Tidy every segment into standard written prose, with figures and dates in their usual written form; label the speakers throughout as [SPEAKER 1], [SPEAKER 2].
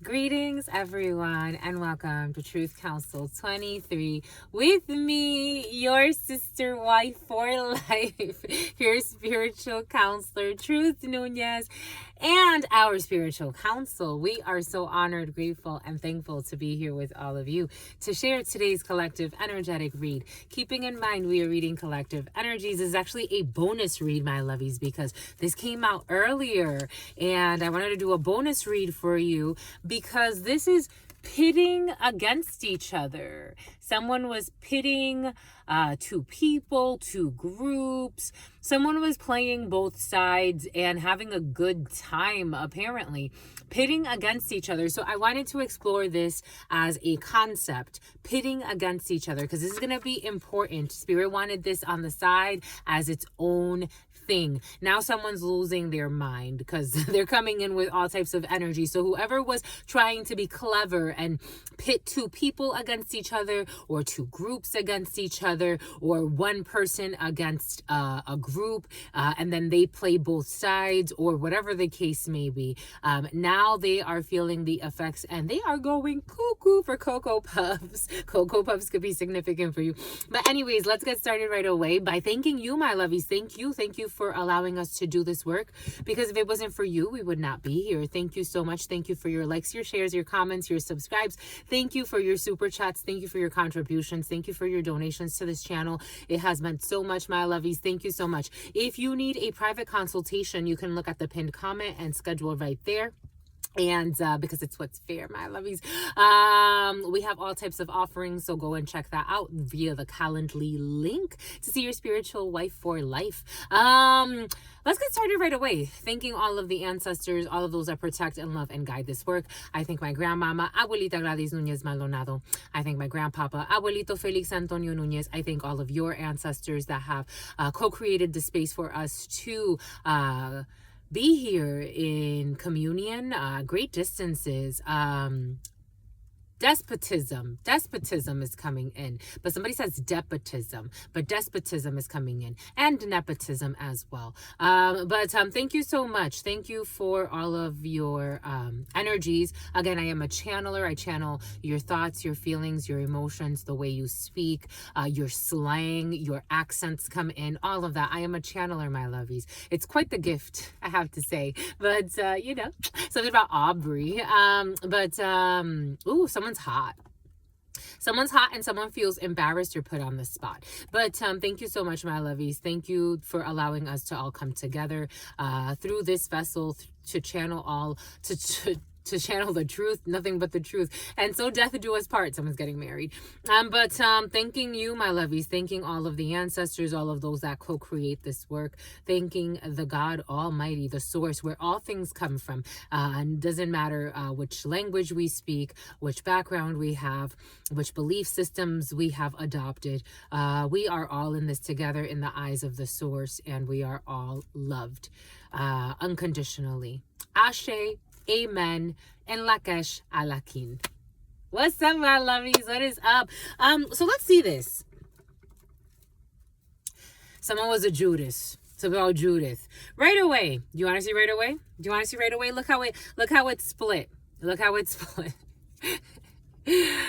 [SPEAKER 1] Greetings, everyone, and welcome to Truth Council 23 with me, your sister wife for life, your spiritual counselor, Truth Nunez, and our spiritual council. We are so honored, grateful, and thankful to be here with all of you to share today's collective energetic read. Keeping in mind we are reading collective energies, this is actually a bonus read, my lovies, because this came out earlier, and I wanted to do a bonus read for you because this is pitting against each other. Someone was pitting two people, two groups. Someone was playing both sides and having a good time, apparently, pitting against each other. So I wanted to explore this as a concept, pitting against each other, because this is going to be important. Spirit wanted this on the side as its own thing. Now someone's losing their mind because they're coming in with all types of energy. So whoever was trying to be clever and pit two people against each other, or two groups against each other, or one person against a group, and then they play both sides, or whatever the case may be, now they are feeling the effects and they are going cuckoo for Cocoa Puffs. Cocoa Puffs could be significant for you. But anyways, let's get started right away by thanking you, my lovies. Thank you for allowing us to do this work, because if it wasn't for you, we would not be here. Thank you so much. Thank you for your likes, your shares, your comments, your subscribes. Thank you for your super chats. Thank you for your contributions. Thank you for your donations to this channel. It has meant so much, my lovies. Thank you so much. If you need a private consultation, you can look at the pinned comment and schedule right there. And because it's what's fair, my lovies. We have all types of offerings, so go and check that out via the Calendly link to see your spiritual wife for life. Let's get started right away. Thanking all of the ancestors, all of those that protect and love and guide this work. I thank my grandmama, Abuelita Gladys Nunez Maldonado. I thank my grandpapa, Abuelito Felix Antonio Nunez. I thank all of your ancestors that have co-created the space for us to be here in communion, great distances. Despotism is coming in, but somebody says depotism, but despotism is coming in, and nepotism as well. Thank you so much. Thank you for all of your energies. Again, I am a channeler. I channel your thoughts, your feelings, your emotions, the way you speak, your slang, your accents come in, all of that. I am a channeler, my lovies. It's quite the gift, I have to say. But something about Aubrey. Someone's hot and someone feels embarrassed or put on the spot. But thank you so much, my lovies. Thank you for allowing us to all come together through this vessel to channel all to channel the truth, nothing but the truth. And so death do us part. Someone's getting married. Thanking you, my lovies. Thanking all of the ancestors, all of those that co-create this work. Thanking the God Almighty, the source where all things come from. And doesn't matter which language we speak, which background we have, which belief systems we have adopted. We are all in this together in the eyes of the source, and we are all loved unconditionally. Ashe, amen, and lakesh alakin. What's up, my lovies? What is up? So let's see this. Someone was a Judas. It's about Judith. Right away. Do you want to see right away? Look how it's split. Look how it's split.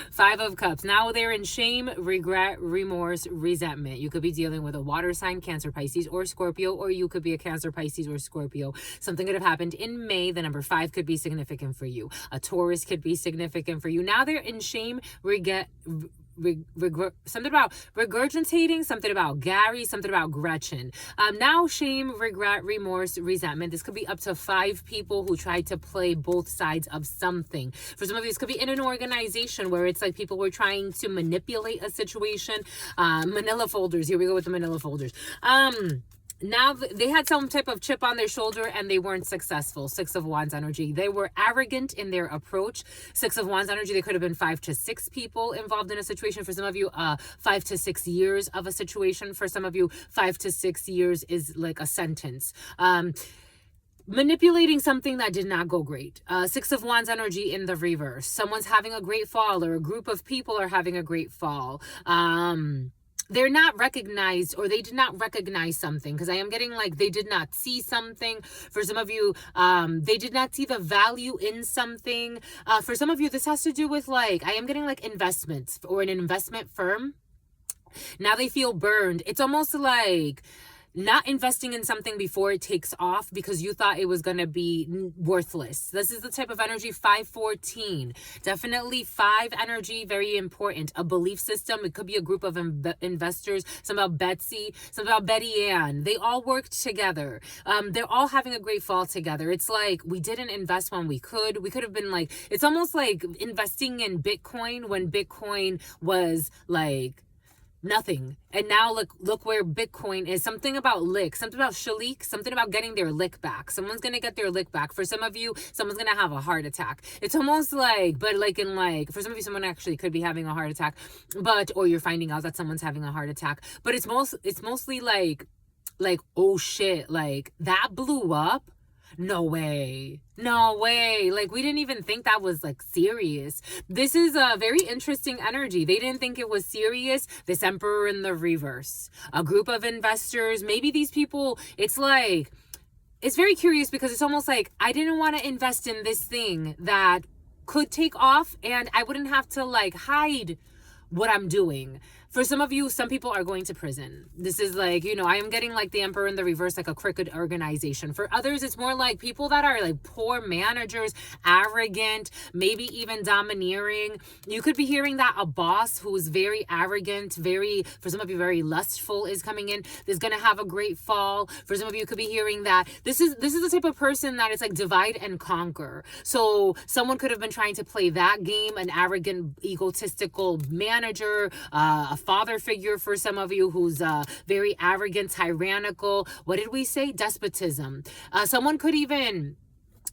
[SPEAKER 1] 5 of Cups. Now they're in shame, regret, remorse, resentment. You could be dealing with a water sign, Cancer, Pisces, or Scorpio, or you could be a Cancer, Pisces, or Scorpio. Something could have happened in May. The number 5 could be significant for you. A Taurus could be significant for you. Now they're in shame, regret, something about regurgitating, something about Gary, something about Gretchen. Now shame, regret, remorse, resentment. This could be up to 5 people who tried to play both sides of something. For some of you, this could be in an organization where it's like people were trying to manipulate a situation. Manila folders. Here we go with the Manila folders. Now they had some type of chip on their shoulder and they weren't successful. 6 of Wands energy. They were arrogant in their approach. 6 of Wands energy. They could have been 5 to 6 people involved in a situation. For some of you, 5 to 6 years of a situation. For some of you, 5 to 6 years is like a sentence. Manipulating something that did not go great. 6 of Wands energy in the reverse. Someone's having a great fall, or a group of people are having a great fall. they're not recognized, or they did not recognize something, because I am getting like they did not see something. For some of you, they did not see the value in something. For some of you, this has to do with like, I am getting like investments or an investment firm. Now they feel burned. It's almost like not investing in something before it takes off because you thought it was going to be worthless. This is the type of energy 514. Definitely 5 energy, very important. A belief system. It could be a group of investors. Some about Betsy, some about Betty Ann. They all worked together. They're all having a great fall together. It's like we didn't invest when we could. We could have been like, it's almost like investing in Bitcoin when Bitcoin was like nothing. And now look where Bitcoin is. Something about lick, something about shalik, something about getting their lick back. Someone's gonna get their lick back. For some of you, someone's gonna have a heart attack. It's almost like, but like in like, for some of you, someone actually could be having a heart attack, but, or you're finding out that someone's having a heart attack. But it's mostly like, oh shit, like that blew up. No way. No way. Like, we didn't even think that was like serious. This is a very interesting energy. They didn't think it was serious. This Emperor in the reverse. A group of investors. Maybe these people, it's like, it's very curious because it's almost like I didn't want to invest in this thing that could take off and I wouldn't have to like hide what I'm doing. For some of you, some people are going to prison. This is like, you know, I am getting like the Emperor in the reverse, like a crooked organization. For others, it's more like people that are like poor managers, arrogant, maybe even domineering. You could be hearing that a boss who is very arrogant, very, for some of you, very lustful is coming in. Is going to have a great fall. For some of you, could be hearing that this is the type of person that is like divide and conquer. So someone could have been trying to play that game, an arrogant, egotistical manager, a father figure for some of you who's very arrogant, tyrannical. What did we say? Despotism. Someone could even...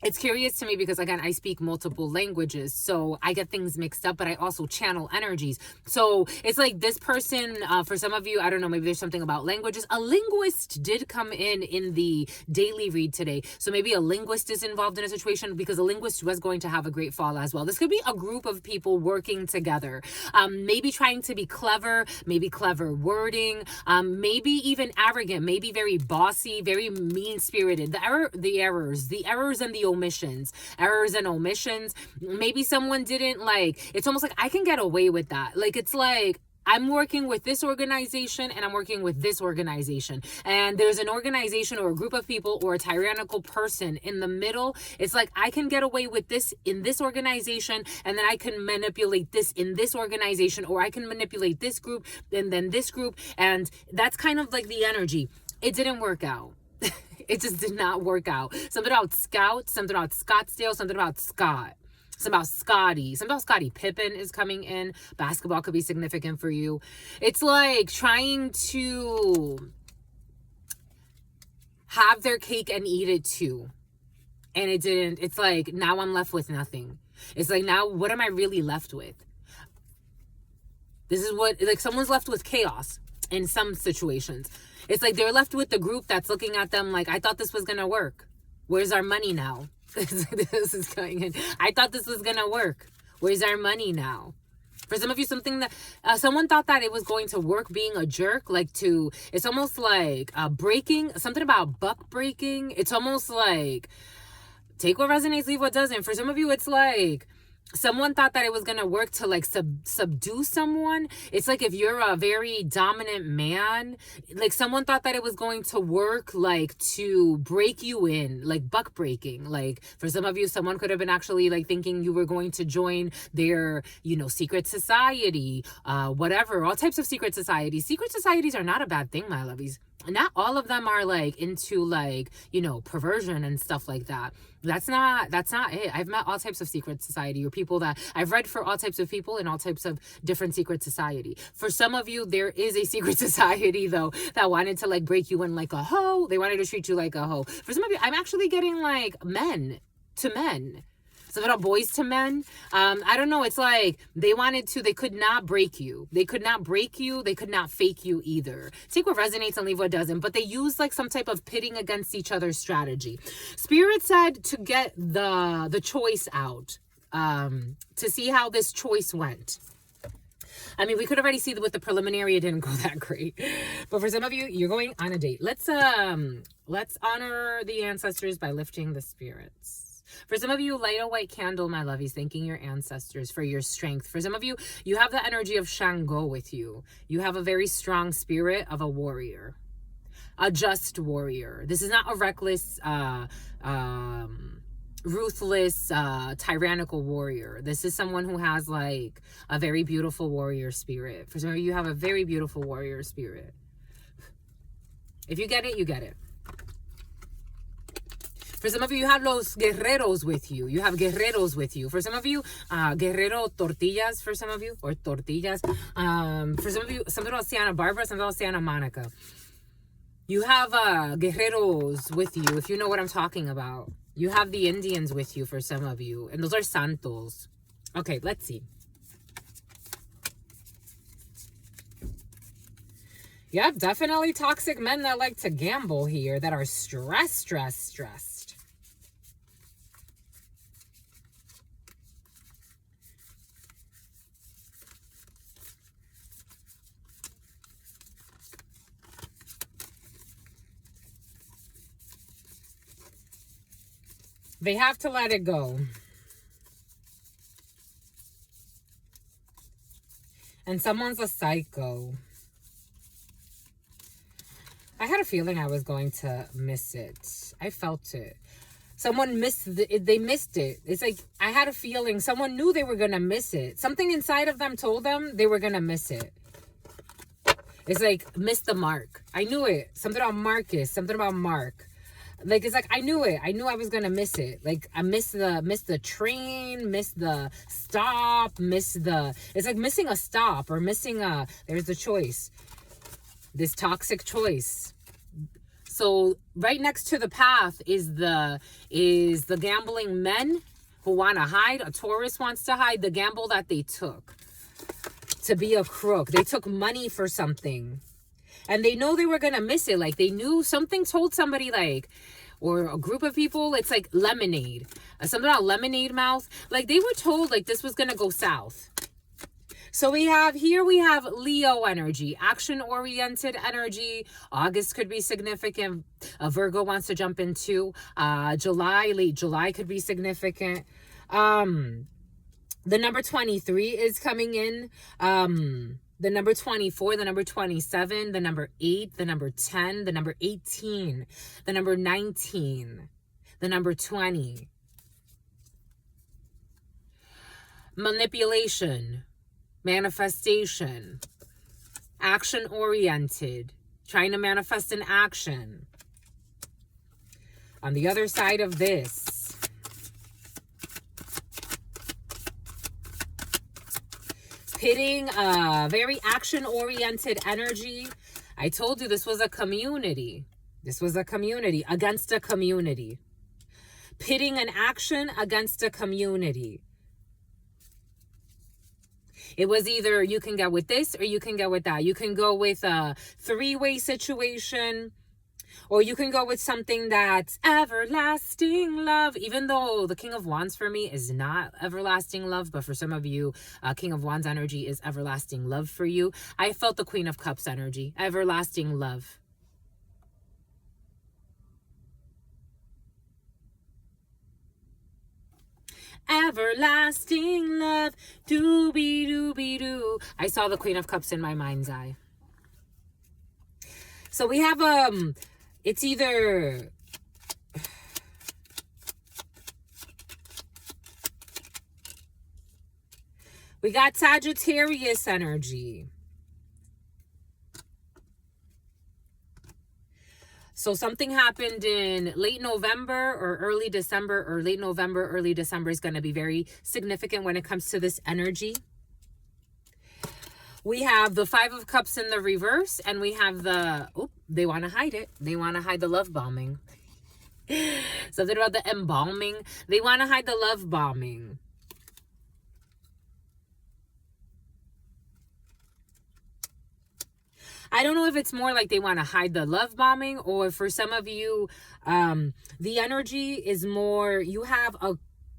[SPEAKER 1] It's curious to me because, again, I speak multiple languages, so I get things mixed up, but I also channel energies. So it's like this person, for some of you, I don't know, maybe there's something about languages. A linguist did come in the daily read today. So maybe a linguist is involved in a situation because a linguist was going to have a great fall as well. This could be a group of people working together, maybe trying to be clever, maybe clever wording, maybe even arrogant, maybe very bossy, very mean-spirited. The errors and the errors and omissions. Maybe someone didn't like, it's almost like I can get away with that. Like, it's like, I'm working with this organization and I'm working with this organization. And there's an organization or a group of people or a tyrannical person in the middle. It's like, I can get away with this in this organization and then I can manipulate this in this organization, or I can manipulate this group and then this group. And that's kind of like the energy. It didn't work out. It just did not work out. Something about Scout, something about Scottsdale, something about Scott, something about Scotty, something about Scottie Pippen is coming in. Basketball could be significant for you. It's like trying to have their cake and eat it too. And it didn't. It's like, now I'm left with nothing. It's like, now what am I really left with? This is what, like, someone's left with chaos in some situations. It's like they're left with the group that's looking at them like, I thought this was going to work. Where's our money now? This is going in. I thought this was going to work. Where's our money now? For some of you, something that someone thought that it was going to work being a jerk, like to, it's almost like breaking, something about buck breaking. It's almost like take what resonates, leave what doesn't. For some of you, it's like someone thought that it was going to work to like subdue someone. It's like if you're a very dominant man, like someone thought that it was going to work like to break you in, like buck breaking. Like for some of you, someone could have been actually like thinking you were going to join their, you know, secret society, whatever, all types of secret societies. Secret societies are not a bad thing, my lovies. Not all of them are like into like, you know, perversion and stuff like that. That's not it. I've met all types of secret society, or people that I've read for all types of people in all types of different secret society. For some of you, there is a secret society though that wanted to like break you in like a hoe. They wanted to treat you like a hoe. For some of you, I'm actually getting like men to men. Some about boys to men. I don't know. It's like they could not break you. They could not break you. They could not fake you either. Take what resonates and leave what doesn't. But they use like some type of pitting against each other strategy. Spirit said to get the choice out, to see how this choice went. I mean, we could already see that with the preliminary, it didn't go that great. But for some of you, you're going on a date. Let's honor the ancestors by lifting the spirits. For some of you, light a white candle, my lovies, thanking your ancestors for your strength. For some of you, you have the energy of Shango with you. You have a very strong spirit of a warrior, a just warrior. This is not a reckless, ruthless, tyrannical warrior. This is someone who has like a very beautiful warrior spirit. For some of you, have a very beautiful warrior spirit. If you get it, you get it. For some of you, you have los guerreros with you. You have guerreros with you. For some of you, guerrero tortillas for some of you, or tortillas. For some of you, something about Santa Barbara, something about Santa Monica. You have guerreros with you, if you know what I'm talking about. You have the Indians with you for some of you. And those are santos. Okay, let's see. Yep, definitely toxic men that like to gamble here, that are stressed. They have to let it go. And someone's a psycho. I had a feeling I was going to miss it. I felt it. Someone missed it. They missed it. It's like, I had a feeling someone knew they were going to miss it. Something inside of them told them they were going to miss it. It's like, miss the mark. I knew it. Something about Marcus. Something about Mark. Like, it's like, I knew it. I knew I was going to miss it. Like, I missed the train, missed the stop, it's like missing a stop or missing there's the choice. This toxic choice. So right next to the path is the gambling men who want to hide. A Taurus wants to hide the gamble that they took to be a crook. They took money for something. And they know they were going to miss it. Like, they knew something told somebody, like, or a group of people, it's like lemonade. Something about lemonade mouth. Like, they were told, like, this was going to go south. So we have Leo energy, action-oriented energy. August could be significant. Virgo wants to jump into late July could be significant. The number 23 is coming in. The number 24, the number 27, the number 8, the number 10, the number 18, the number 19, the number 20. Manipulation, manifestation, action-oriented, trying to manifest an action. On the other side of this, pitting a very action-oriented energy. I told you this was a community. This was a community against a community. Pitting an action against a community. It was either you can go with this or you can go with that. You can go with a three-way situation, or you can go with something that's everlasting love. Even though the King of Wands for me is not everlasting love, but for some of you, King of Wands energy is everlasting love for you. I felt the Queen of Cups energy, everlasting love. Everlasting love, dooby-dooby-doo. I saw the Queen of Cups in my mind's eye. So we have, it's either we got Sagittarius energy. So something happened in late November or early December, or late November, early December is going to be very significant when it comes to this energy. We have the Five of Cups in the reverse, and we have they want to hide it. They want to hide the love bombing. Something about the embalming. They want to hide the love bombing. I don't know if it's more like they want to hide the love bombing, or for some of you, the energy is more, you have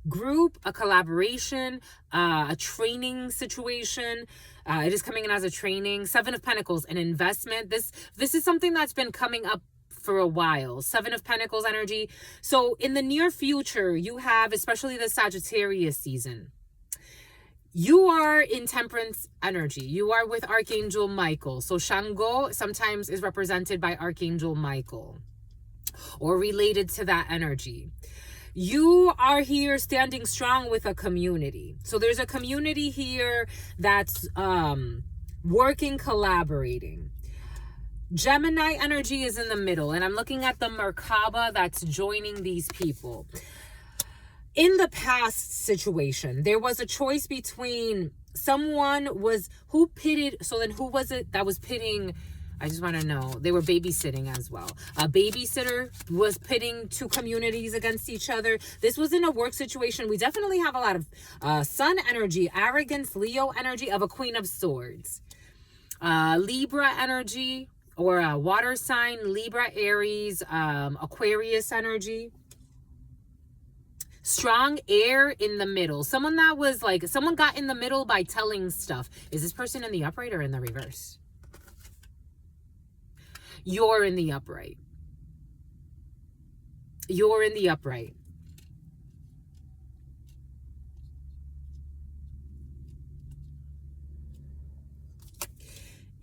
[SPEAKER 1] group, a collaboration, a training situation. It is coming in as a training. Seven of Pentacles, an investment. This is something that's been coming up for a while. Seven of Pentacles energy. So in the near future, you have, especially the Sagittarius season, you are in temperance energy. You are with Archangel Michael. So Shango sometimes is represented by Archangel Michael or related to that energy. You are here standing strong with a community. So there's a community here that's working, collaborating. Gemini energy is in the middle, and I'm looking at the Merkaba that's joining these people. In the past situation, there was a choice between someone who pitted, so then who was it that was pitting? I just want to know. They were babysitting as well. A babysitter was pitting two communities against each other. This was in a work situation. We definitely have a lot of sun energy, arrogance, Leo energy of a Queen of Swords. Libra energy or a water sign, Libra, Aries, Aquarius energy. Strong air in the middle. Someone that was like, someone got in the middle by telling stuff. Is this person in the upright or in the reverse? You're in the upright. You're in the upright.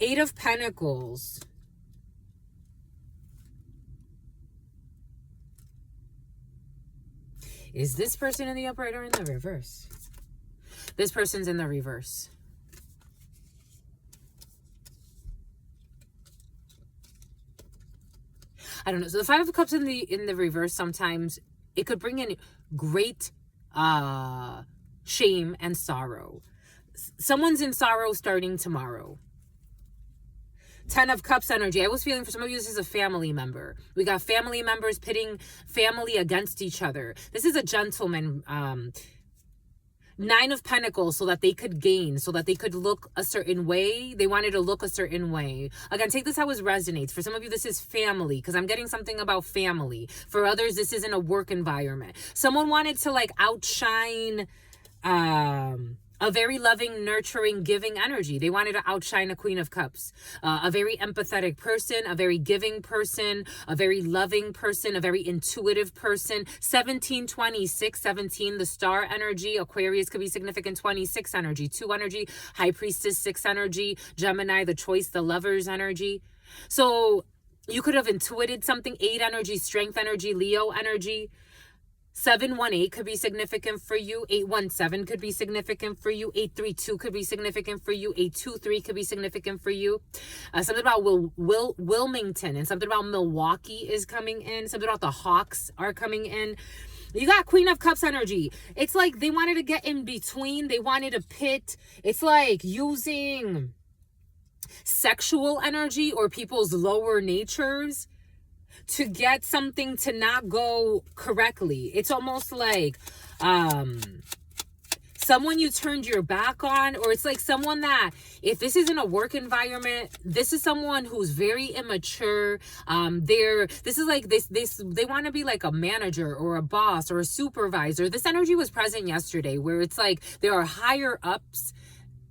[SPEAKER 1] Eight of Pentacles. Is this person in the upright or in the reverse? This person's in the reverse. I don't know. So the Five of Cups in the reverse, sometimes it could bring in great shame and sorrow. Someone's in sorrow starting tomorrow. Ten of Cups energy. I was feeling for some of you, this is a family member. We got family members pitting family against each other. This is a gentleman. Nine of Pentacles, so that they could gain, so that they could look a certain way. They wanted to look a certain way. Again, take this how it resonates. For some of you, this is family, because I'm getting something about family. For others, this is in a work environment. Someone wanted to like outshine a very loving, nurturing, giving energy. They wanted to outshine a Queen of Cups. A very empathetic person, a very giving person, a very loving person, a very intuitive person. 17, 26, 17, the star energy. Aquarius could be significant. 26 energy, 2 energy. High Priestess, 6 energy. Gemini, the choice, the lover's energy. So you could have intuited something. 8 energy, strength energy, Leo energy. 718 could be significant for you. 817 could be significant for you. 832 could be significant for you. 823 could be significant for you. Something about Wilmington and something about Milwaukee is coming in. Something about the Hawks are coming in. You got Queen of Cups energy. It's like they wanted to get in between. They wanted to pit. It's like using sexual energy or people's lower natures to get something to not go correctly. It's almost like someone you turned your back on, or it's like someone that, if this isn't a work environment, this is someone who's very immature. This is like they want to be like a manager or a boss or a supervisor. This energy was present yesterday where it's like there are higher ups.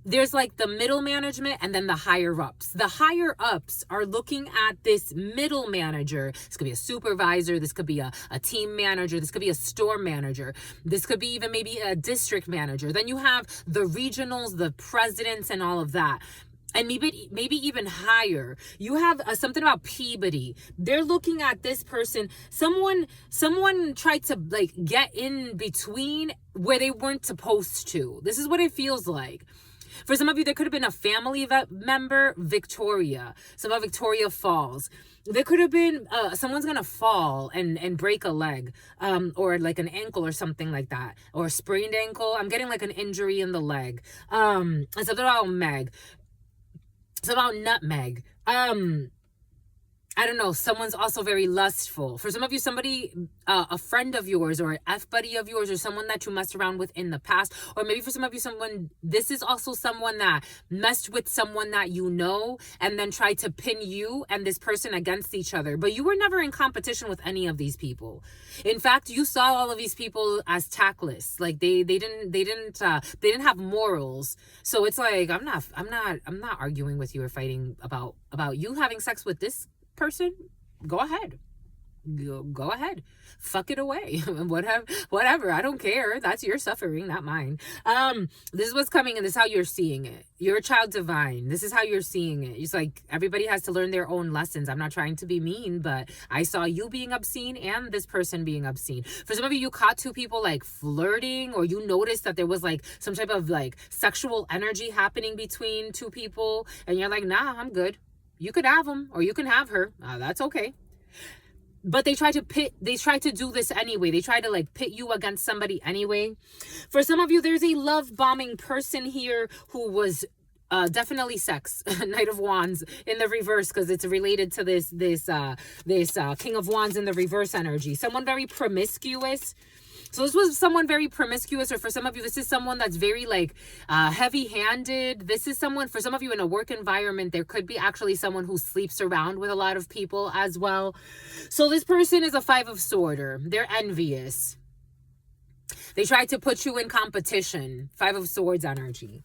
[SPEAKER 1] There's like the middle management and then the higher ups. The higher ups are looking at this middle manager. This could be a supervisor. This could be a team manager. This could be a store manager. This could be even maybe a district manager. Then you have the regionals, the presidents, and all of that. And maybe even higher. You have something about Peabody. They're looking at this person. Someone tried to like get in between where they weren't supposed to. This is what it feels like. For some of you, there could have been a family member, Victoria. Some of Victoria Falls. There could have been someone's going to fall and break a leg or like an ankle or something like that. Or a sprained ankle. I'm getting like an injury in the leg. It's something about Meg. It's about Nutmeg. I don't know, someone's also very lustful. For some of you, somebody, a friend of yours or an F-buddy of yours or someone that you messed around with in the past. Or maybe for some of you, this is also someone that messed with someone that you know and then tried to pin you and this person against each other. But you were never in competition with any of these people. In fact, you saw all of these people as tactless. Like they didn't have morals. So it's like, I'm not arguing with you or fighting about you having sex with this person. Go ahead, go ahead, fuck it away. Whatever, I don't care. That's your suffering, not mine. This is what's coming, and this is how you're seeing it. You're a child divine. This is how you're seeing it. It's like everybody has to learn their own lessons. I'm not trying to be mean, but I saw you being obscene and this person being obscene. For some of you, you caught two people like flirting, or you noticed that there was like some type of like sexual energy happening between two people, and you're like, nah, I'm good. You could have him or you can have her. That's okay. But they try to do this anyway. They try to like pit you against somebody anyway. For some of you, there's a love bombing person here who was definitely sex. Knight of Wands in the reverse, because it's related to this King of Wands in the reverse energy. Someone very promiscuous. So this was someone very promiscuous, or for some of you, this is someone that's very like heavy-handed. This is someone, for some of you in a work environment, there could be actually someone who sleeps around with a lot of people as well. So this person is a Five of Swords. They're envious. They try to put you in competition. Five of Swords energy.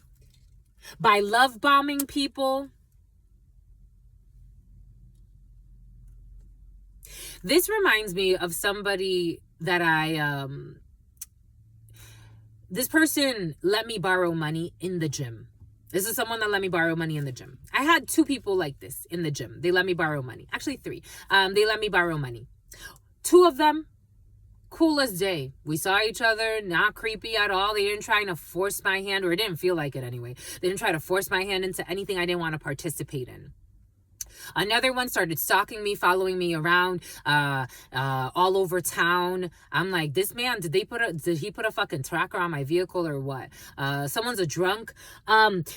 [SPEAKER 1] By love bombing people. This reminds me of somebody that this person let me borrow money in the gym. This is someone that let me borrow money in the gym. I had two people like this in the gym. They let me borrow money. Actually, three. They let me borrow money. Two of them, cool as day. We saw each other, not creepy at all. They didn't try to force my hand, or it didn't feel like it anyway. They didn't try to force my hand into anything I didn't want to participate in. Another one started stalking me, following me around all over town. I'm like, this man, did he put a fucking tracker on my vehicle or what? Someone's a drunk.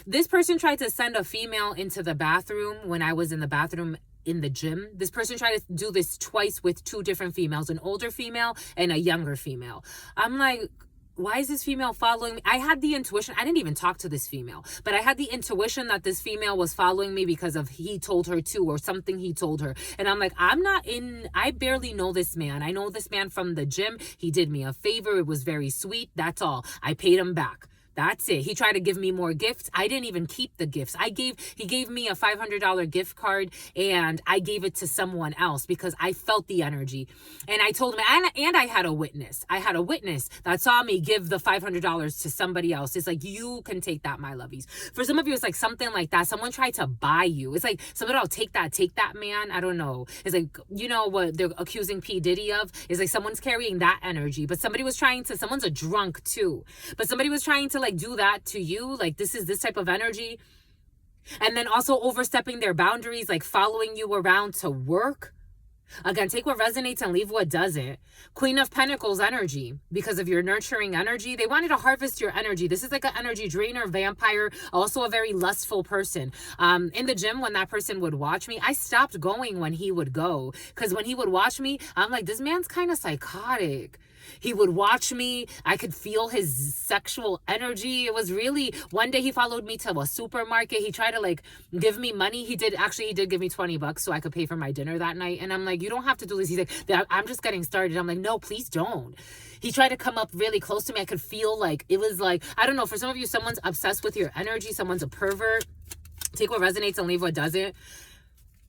[SPEAKER 1] This person tried to send a female into the bathroom when I was in the bathroom in the gym. This person tried to do this twice with two different females, an older female and a younger female. I'm like, why is this female following me? I had the intuition. I didn't even talk to this female, but I had the intuition that this female was following me because of he told her to, or something he told her. And I'm like, I barely know this man. I know this man from the gym. He did me a favor. It was very sweet. That's all. I paid him back. That's it. He tried to give me more gifts. I didn't even keep the gifts. He gave me a $500 gift card, and I gave it to someone else because I felt the energy. And I told him, and I had a witness. I had a witness that saw me give the $500 to somebody else. It's like, you can take that, my lovies. For some of you, it's like something like that. Someone tried to buy you. It's like, somebody, I'll take that, man. I don't know. It's like, you know what they're accusing P. Diddy of? It's like someone's carrying that energy, but someone's a drunk too. But somebody was trying to like do that to you, like this type of energy. And then also overstepping their boundaries, like following you around to work. Again, take what resonates and leave what doesn't. Queen of Pentacles energy, because of your nurturing energy. They wanted to harvest your energy. This is like an energy drainer, vampire, also a very lustful person. In the gym, when that person would watch me, I stopped going when he would go, because when he would watch me, I'm like, this man's kind of psychotic. He would watch me. I could feel his sexual energy. It was really, one day he followed me to a supermarket. He tried to like give me money. He did give me $20 so I could pay for my dinner that night. And I'm like, you don't have to do this. He's like, I'm just getting started. I'm like, no, please don't. He tried to come up really close to me. I could feel like, it was like, I don't know, for some of you, someone's obsessed with your energy. Someone's a pervert. Take what resonates and leave what doesn't.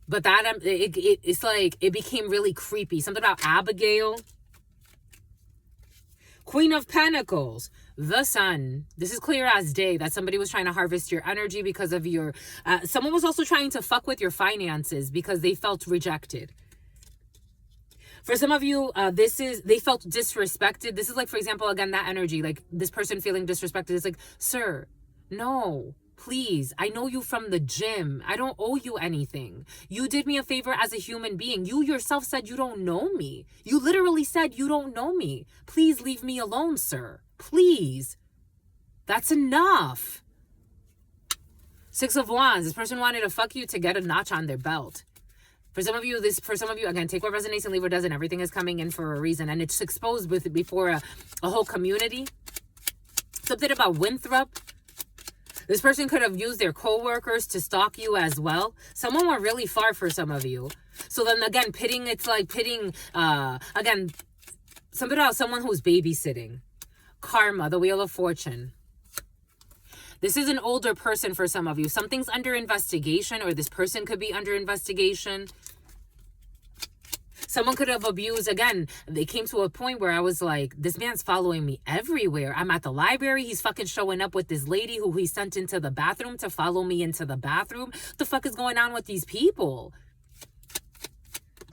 [SPEAKER 1] But that, it's like, it became really creepy. Something about Abigail. Queen of Pentacles, the Sun. This is clear as day that somebody was trying to harvest your energy because of your... someone was also trying to fuck with your finances because they felt rejected. For some of you, they felt disrespected. This is like, for example, again, that energy, like this person feeling disrespected. It's like, sir, no. Please, I know you from the gym. I don't owe you anything. You did me a favor as a human being. You yourself said you don't know me. You literally said you don't know me. Please leave me alone, sir. Please. That's enough. Six of Wands. This person wanted to fuck you to get a notch on their belt. For some of you, again, take what resonates and leave what doesn't. Everything is coming in for a reason. And it's exposed before a whole community. Something about Winthrop. This person could have used their co-workers to stalk you as well. Someone went really far for some of you. So then again, again, something about someone who's babysitting. Karma, the Wheel of Fortune. This is an older person for some of you. Something's under investigation, or this person could be under investigation. Someone could have abused. Again, they came to a point where I was like, this man's following me everywhere. I'm at the library. He's fucking showing up with this lady who he sent into the bathroom to follow me into the bathroom. What the fuck is going on with these people?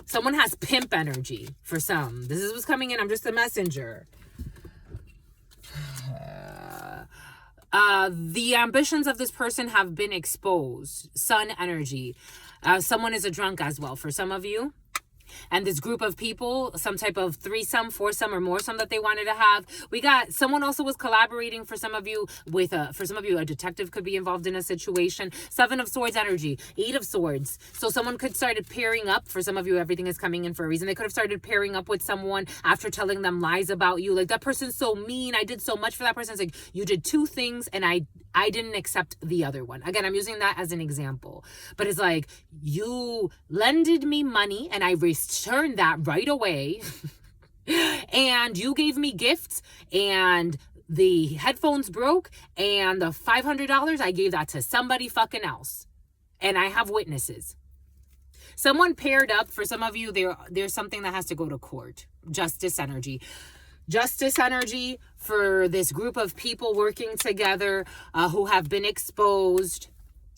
[SPEAKER 1] Someone has pimp energy for some. This is what's coming in. I'm just a messenger. The ambitions of this person have been exposed. Sun energy. Someone is a drunk as well for some of you. And this group of people, some type of threesome, foursome, or more some that they wanted to have. We got someone also was collaborating for some of you with for some of you, a detective could be involved in a situation. 7 of Swords energy, 8 of Swords. So someone could started pairing up. For some of you, everything is coming in for a reason. They could have started pairing up with someone after telling them lies about you. Like, that person's so mean. I did so much for that person. It's like, you did 2 things and I didn't accept the other one. Again, I'm using that as an example. But it's like, you lended me money and I returned that right away. And you gave me gifts and the headphones broke and the $500, I gave that to somebody fucking else. And I have witnesses. Someone paired up. For some of you, there's something that has to go to court. Justice energy. Justice energy for this group of people working together who have been exposed.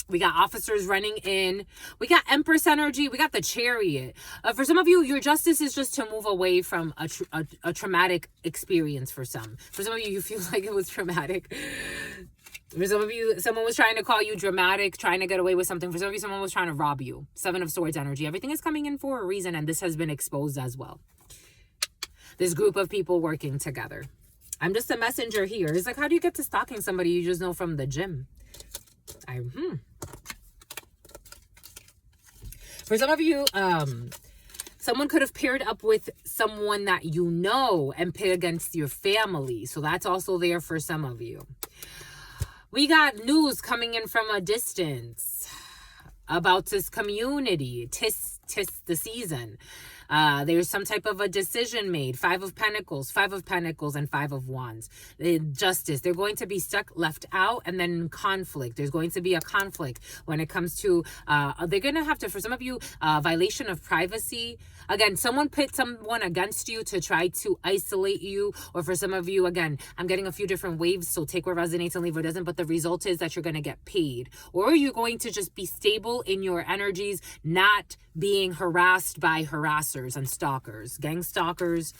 [SPEAKER 1] We got officers running in. We got Empress energy. We got the Chariot. For some of you, your justice is just to move away from a traumatic experience for some. For some of you, you feel like it was traumatic. For some of you, someone was trying to call you dramatic, trying to get away with something. For some of you, someone was trying to rob you. 7 of Swords energy. Everything is coming in for a reason, and this has been exposed as well. This group of people working together. I'm just a messenger here. It's like, how do you get to stalking somebody you just know from the gym? For some of you, someone could have paired up with someone that you know and paired against your family. So that's also there for some of you. We got news coming in from a distance about this community. Tis the season. There's some type of a decision made. 5 of Pentacles, and 5 of Wands. Justice. They're going to be stuck, left out, and then conflict. There's going to be a conflict when it comes to, they're going to have to, for some of you, violation of privacy. Again, someone pit someone against you to try to isolate you. Or for some of you, again, I'm getting a few different waves, so take what resonates and leave what doesn't. But the result is that you're going to get paid. Or you're going to just be stable in your energies, not being harassed by harassers and stalkers, gang stalkers.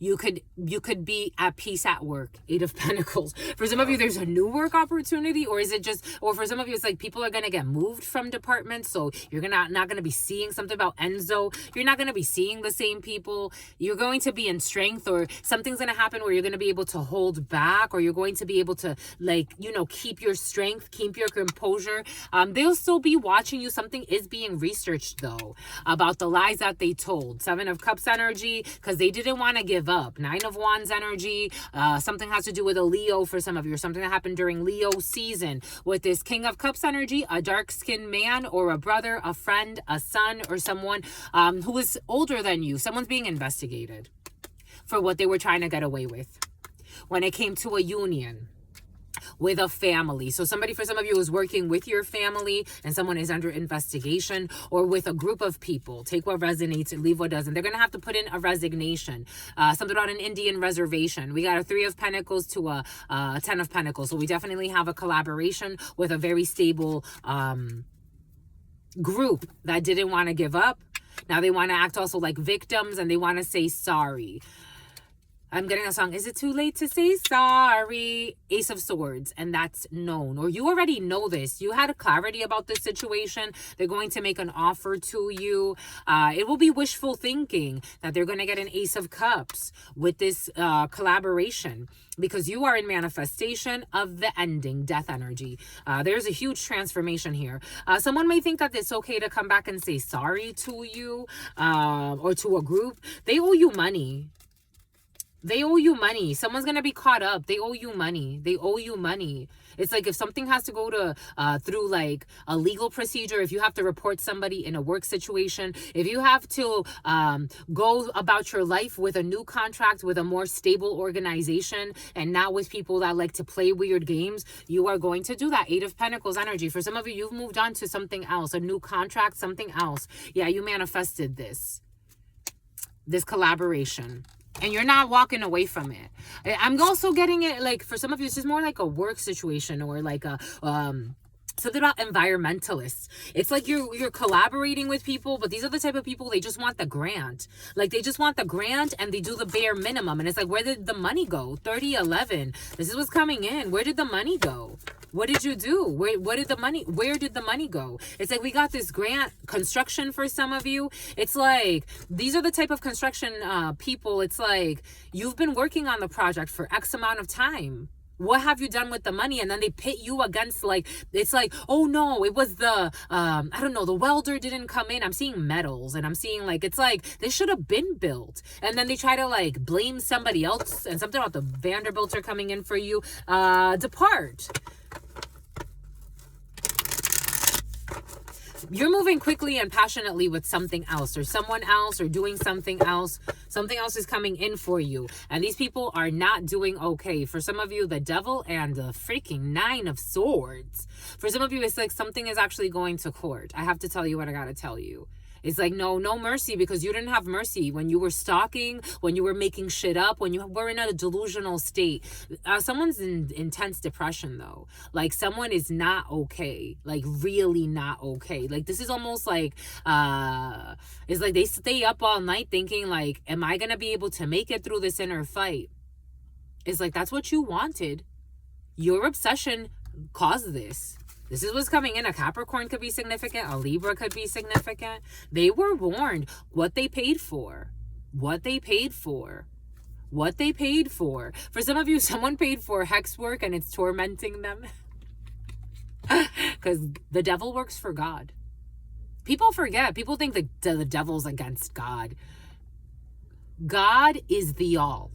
[SPEAKER 1] You could be at peace at work. 8 of Pentacles. For some of you, there's a new work opportunity, or is it just, or for some of you, it's like people are going to get moved from departments. So you're not going to be seeing something about Enzo. You're not going to be seeing the same people. You're going to be in strength, or something's going to happen where you're going to be able to hold back, or you're going to be able to, like, you know, keep your strength, keep your composure. They'll still be watching you. Something is being researched, though, about the lies that they told. 7 of Cups energy, because they didn't want to give up. 9 of Wands energy. Something has to do with a Leo for some of you, or something that happened during Leo season. With this King of Cups energy, a dark-skinned man or a brother, a friend, a son, or someone who is older than you. Someone's being investigated for what they were trying to get away with when it came to a union with a family. So somebody, for some of you, is working with your family and someone is under investigation, or with a group of people. Take what resonates and leave what doesn't. They're going to have to put in a resignation. Something about an Indian reservation. We got a 3 of Pentacles to a 10 of Pentacles. So we definitely have a collaboration with a very stable group that didn't want to give up. Now they want to act also like victims, and they want to say sorry. I'm getting a song. Is it too late to say sorry? Ace of Swords. And that's known. Or you already know this. You had a clarity about this situation. They're going to make an offer to you. It will be wishful thinking that they're going to get an Ace of Cups with this collaboration. Because you are in manifestation of the ending, death energy. There's a huge transformation here. Someone may think that it's okay to come back and say sorry to you or to a group. They owe you money. They owe you money. Someone's going to be caught up. They owe you money. They owe you money. It's like if something has to go to through like a legal procedure, if you have to report somebody in a work situation, if you have to go about your life with a new contract with a more stable organization and not with people that like to play weird games, you are going to do that. Eight of Pentacles energy. For some of you, you've moved on to something else, a new contract, something else. Yeah, you manifested this collaboration. And you're not walking away from it. I'm also getting it, like, for some of you, it's just more like a work situation or like a something about environmentalists. It's like you're collaborating with people, but these are the type of people, they just want the grant. Like, they just want the grant and they do the bare minimum. And it's like, where did the money go? 3011. This is what's coming in. Where did the money go? What did you do? Where did the money go? It's like, we got this grant construction for some of you. It's like, these are the type of construction people. It's like, you've been working on the project for X amount of time. What have you done with the money? And then they pit you against, like, it's like, oh no, it was the, I don't know, the welder didn't come in. I'm seeing metals and I'm seeing like, it's like, this should have been built. And then they try to like blame somebody else and something about the Vanderbilts are coming in for you. Depart. You're moving quickly and passionately with something else or someone else or doing something else. Something else is coming in for you. And these people are not doing okay. For some of you, the Devil and the freaking Nine of Swords. For some of you, it's like something is actually going to court. I have to tell you what I got to tell you. It's like, no mercy, because you didn't have mercy when you were stalking, when you were making shit up, when you were in a delusional state. Someone's in intense depression, though. Like, someone is not okay. Like, really not okay. Like, this is almost like, it's like they stay up all night thinking, like, am I going to be able to make it through this inner fight? It's like, that's what you wanted. Your obsession caused this. This is what's coming in. A Capricorn could be significant. A Libra could be significant. They were warned what they paid for. What they paid for. What they paid for. For some of you, someone paid for hex work and it's tormenting them. Because the devil works for God. People forget. People think that the devil's against God. God is the all.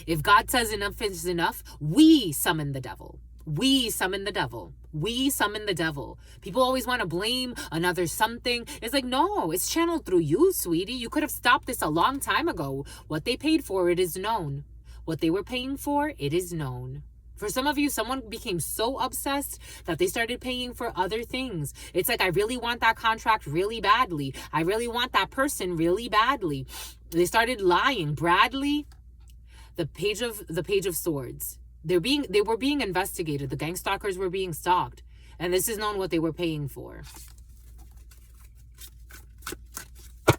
[SPEAKER 1] If God says enough is enough, we summon the devil. We summon the devil. We summon the devil. People always want to blame another something. It's like, no, it's channeled through you, sweetie. You could have stopped this a long time ago. What they paid for, it is known. What they were paying for, it is known. For some of you, someone became so obsessed that they started paying for other things. It's like, I really want that contract really badly. I really want that person really badly. They started lying. Bradley, the page of swords. They were being investigated. The gang stalkers were being stalked. And this is known what they were paying for.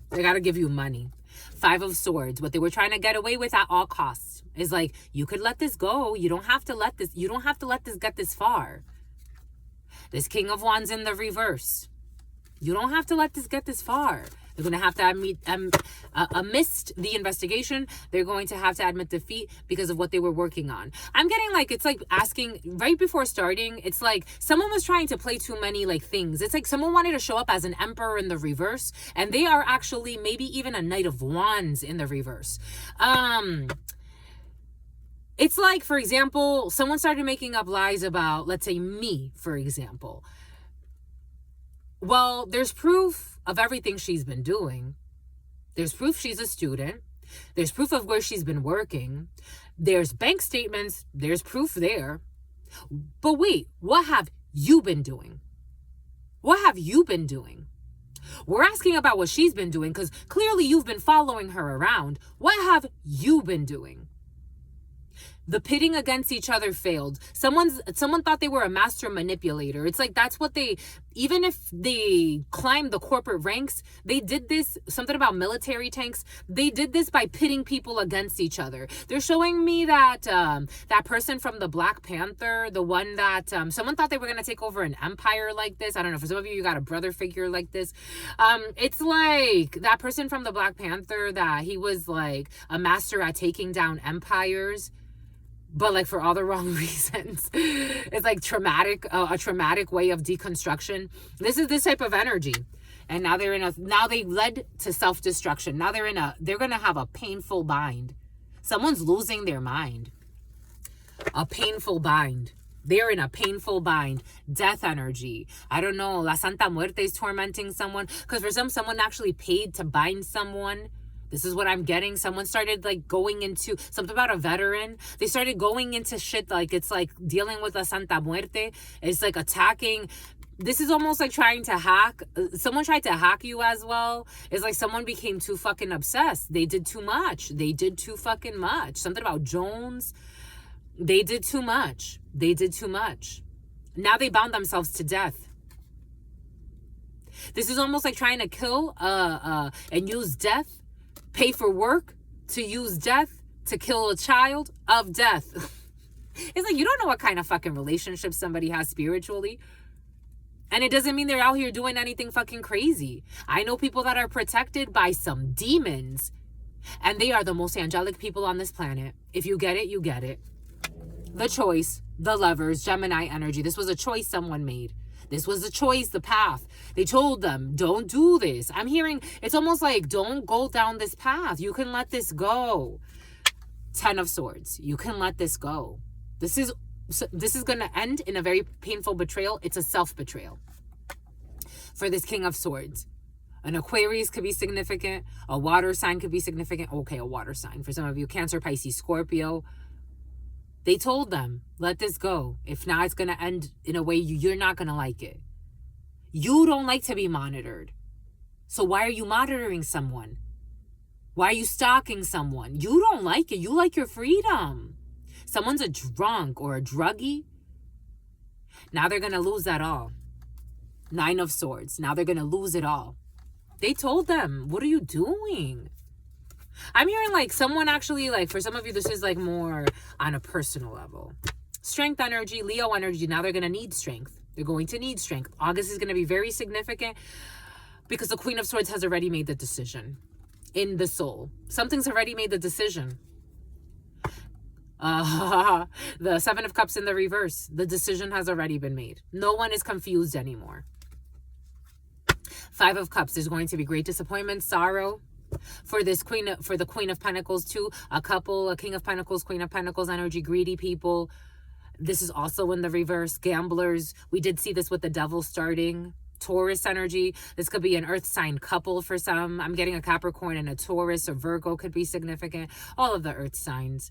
[SPEAKER 1] They got to give you money. Five of Swords. What they were trying to get away with at all costs is like, you could let this go. You don't have to let this get this far. This King of Wands in the reverse. You don't have to let this get this far. They're going to have to amidst the investigation, they're going to have to admit defeat because of what they were working on. I'm getting like, it's like asking right before starting. It's like someone was trying to play too many like things. It's like someone wanted to show up as an emperor in the reverse, and they are actually maybe even a Knight of Wands in the reverse. It's like, for example, someone started making up lies about, let's say, me, for example. Well, there's proof of everything she's been doing. There's proof she's a student. There's proof of where she's been working. There's bank statements. There's proof there. But wait, what have you been doing? What have you been doing? We're asking about what she's been doing because clearly you've been following her around. What have you been doing? The pitting against each other failed. Someone thought they were a master manipulator. It's like, that's what they, even if they climbed the corporate ranks, they did this, something about military tanks, they did this by pitting people against each other. They're showing me that that person from the Black Panther, the one that someone thought they were going to take over an empire like this. I don't know, for some of you, you got a brother figure like this. It's like that person from the Black Panther, that he was like a master at taking down empires, but like for all the wrong reasons. It's like traumatic, a traumatic way of deconstruction. This is this type of energy. And now they led to self-destruction. Now they're going to have a painful bind. Someone's losing their mind. A painful bind. They're in a painful bind. Death energy. I don't know. La Santa Muerte is tormenting someone. Because for someone actually paid to bind someone. This is what I'm getting. Someone started like going into something about a veteran. They started going into shit like it's like dealing with La Santa Muerte. It's like attacking. This is almost like trying to hack. Someone tried to hack you as well. It's like someone became too fucking obsessed. They did too much. They did too fucking much. Something about Jones. They did too much. They did too much. Now they bound themselves to death. This is almost like trying to kill and use death. Pay for work to use death to kill a child of death. It's like, you don't know what kind of fucking relationship somebody has spiritually. And it doesn't mean they're out here doing anything fucking crazy. I know people that are protected by some demons, and they are the most angelic people on this planet. If you get it, you get it. The choice, the levers, Gemini energy. This was a choice someone made. This was the choice, the path. They told them, don't do this. I'm hearing, it's almost like, don't go down this path. You can let this go. 10 of Swords. You can let this go. This is going to end in a very painful betrayal. It's a self-betrayal. For this King of Swords. An Aquarius could be significant. A water sign could be significant. Okay, a water sign. For some of you, Cancer, Pisces, Scorpio. They told them, let this go. If not, it's going to end in a way you're not going to like it. You don't like to be monitored. So why are you monitoring someone? Why are you stalking someone? You don't like it. You like your freedom. Someone's a drunk or a druggie. Now they're going to lose that all. 9 of Swords. Now they're going to lose it all. They told them, what are you doing? I'm hearing like someone actually, like for some of you, this is like more on a personal level. Strength energy, Leo energy. Now they're going to need strength. They're going to need strength. August is going to be very significant because the Queen of Swords has already made the decision in the soul. Something's already made the decision. The 7 of Cups in the reverse. The decision has already been made. No one is confused anymore. 5 of Cups. There's going to be great disappointment, sorrow. For the Queen of Pentacles too, a couple, a King of Pentacles, Queen of Pentacles energy, greedy people. This is also in the reverse, gamblers. We did see this with the Devil starting. Taurus energy. This could be an earth sign couple for some. I'm getting a Capricorn and a Taurus or Virgo could be significant. All of the earth signs.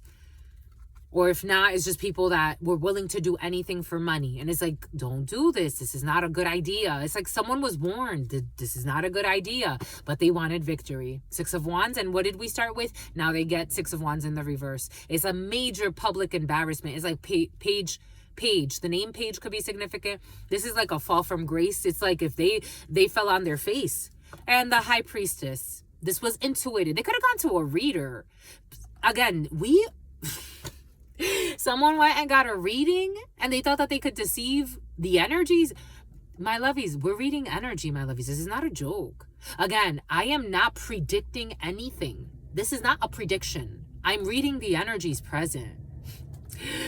[SPEAKER 1] Or if not, it's just people that were willing to do anything for money. And it's like, don't do this. This is not a good idea. It's like someone was warned. This is not a good idea. But they wanted victory. 6 of Wands. And what did we start with? Now they get 6 of Wands in the reverse. It's a major public embarrassment. It's like Page. The name Page could be significant. This is like a fall from grace. It's like if they fell on their face. And the High Priestess. This was intuited. They could have gone to a reader. Again, someone went and got a reading and they thought that they could deceive the energies. My lovies, we're reading energy, my lovies. This is not a joke. Again, I am not predicting anything. This is not a prediction. I'm reading the energies present.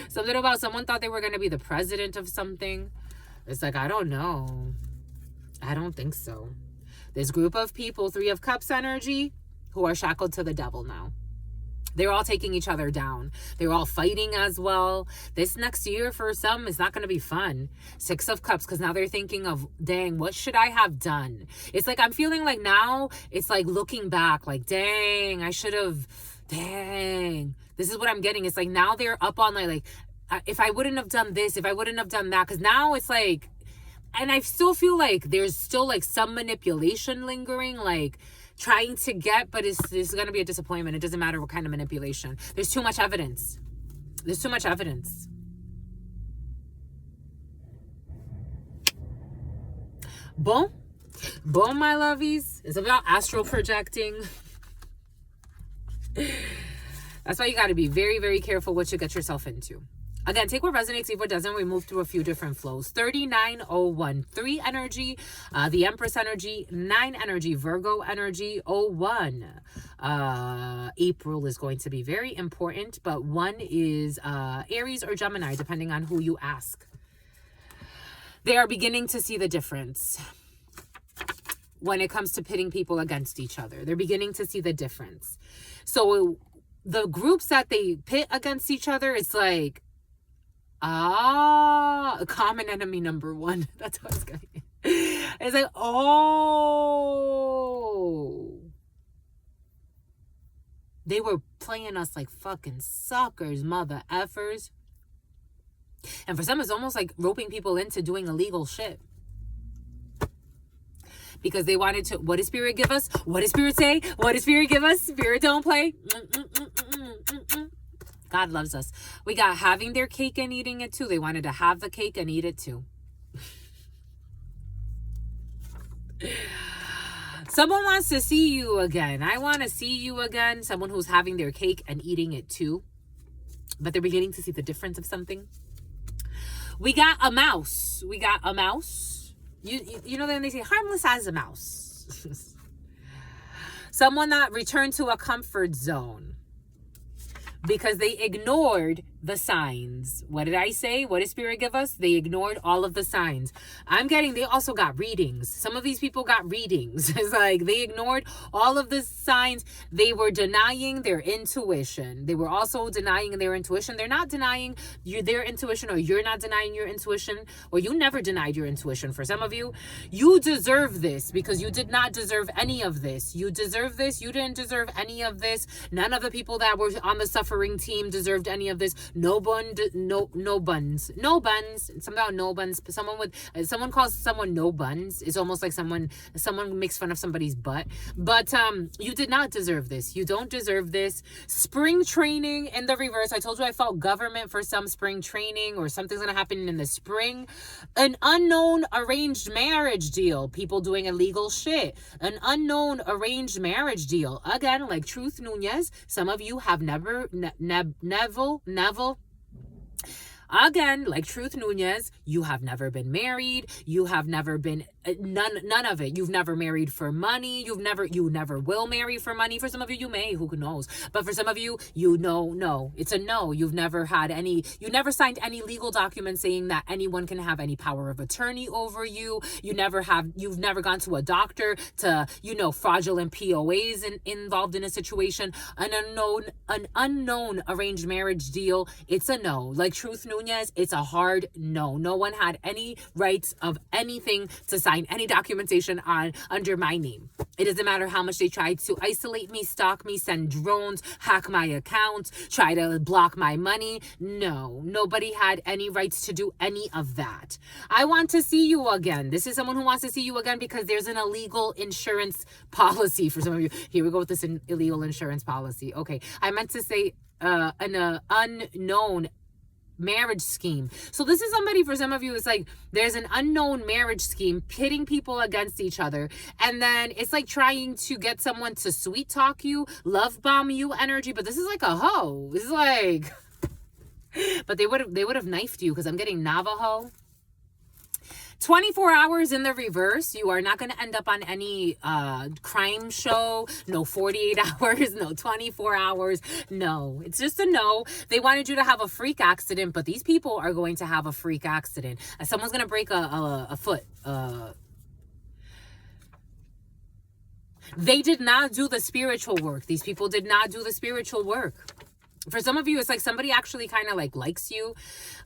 [SPEAKER 1] Something about someone thought they were going to be the president of something. It's like, I don't know. I don't think so. This group of people, 3 of Cups energy, who are shackled to the devil now. They're all taking each other down. They're all fighting as well. This next year for some is not going to be fun. 6 of Cups, because now they're thinking of, dang, what should I have done? It's like I'm feeling like now it's like looking back, like, dang, I should have, dang. This is what I'm getting. It's like now they're up on like if I wouldn't have done this, if I wouldn't have done that, because now it's like, and I still feel like there's still like some manipulation lingering, like trying to get, but it's going to be a disappointment. It doesn't matter what kind of manipulation. There's too much evidence. There's too much evidence. Boom. Boom, my lovies. It's about astral projecting. That's why you got to be very, very careful what you get yourself into. Again, take what resonates, leave what doesn't. We move through a few different flows. 39013 energy, the Empress energy, 9 energy, Virgo energy, 01. April is going to be very important, but 1 is Aries or Gemini, depending on who you ask. They are beginning to see the difference when it comes to pitting people against each other. They're beginning to see the difference. So the groups that they pit against each other, it's like, common enemy number 1. That's what it's going to be. It's like, they were playing us like fucking suckers, mother effers. And for some, it's almost like roping people into doing illegal shit. Because they wanted to, what does Spirit give us? What does Spirit say? What does Spirit give us? Spirit don't play. God loves us. We got having their cake and eating it too. They wanted to have the cake and eat it too. Someone wants to see you again. I want to see you again. Someone who's having their cake and eating it too. But they're beginning to see the difference of something. We got a mouse. We got a mouse. You know, then they say harmless as a mouse. Someone that returned to a comfort zone because they ignored the signs. What did I say? What did Spirit give us? They ignored all of the signs. They also got readings. Some of these people got readings. It's like they ignored all of the signs. They were denying their intuition. They were also denying their intuition. They're not denying their intuition, or you're not denying your intuition, or you never denied your intuition. For some of you, you deserve this because you did not deserve any of this. You deserve this. You didn't deserve any of this. None of the people that were on the suffering team deserved any of this. No buns. Something about no buns. Someone calls someone no buns. It's almost like someone makes fun of somebody's butt. But you did not deserve this. You don't deserve this. Spring training in the reverse. I told you I felt government for some spring training, or something's gonna happen in the spring. An unknown arranged marriage deal. People doing illegal shit. An unknown arranged marriage deal. Again, like Truth Nunez. Some of you have never. Again, like Truth Nunez, you have never been married. You have never been none of it. You've never married for money. You never will marry for money. For some of you, you may, who knows? But for some of you, no, it's a no. You never signed any legal documents saying that anyone can have any power of attorney over you. You've never gone to a doctor to, fraudulent POAs involved in a situation. An unknown arranged marriage deal. It's a no. Like Truth Nunez, it's a hard no. No one had any rights of anything to sign any documentation under my name. It doesn't matter how much they tried to isolate me, stalk me, send drones, hack my accounts, try to block my money. No, nobody had any rights to do any of that. I want to see you again. This is someone who wants to see you again because there's an illegal insurance policy for some of you. Here we go with this illegal insurance policy. Okay, I meant to say an unknown marriage scheme. So this is somebody, for some of you, it's like there's an unknown marriage scheme pitting people against each other, and then it's like trying to get someone to sweet talk you, love bomb you energy. But this is like a hoe. This is like but they would have knifed you, because I'm getting Navajo. 24 hours in the reverse. You are not going to end up on any crime show. No 48 hours. No 24 hours. No. It's just a no. They wanted you to have a freak accident, but these people are going to have a freak accident. Someone's going to break a foot. They did not do the spiritual work. These people did not do the spiritual work. For some of you, it's like somebody actually kind of like likes you.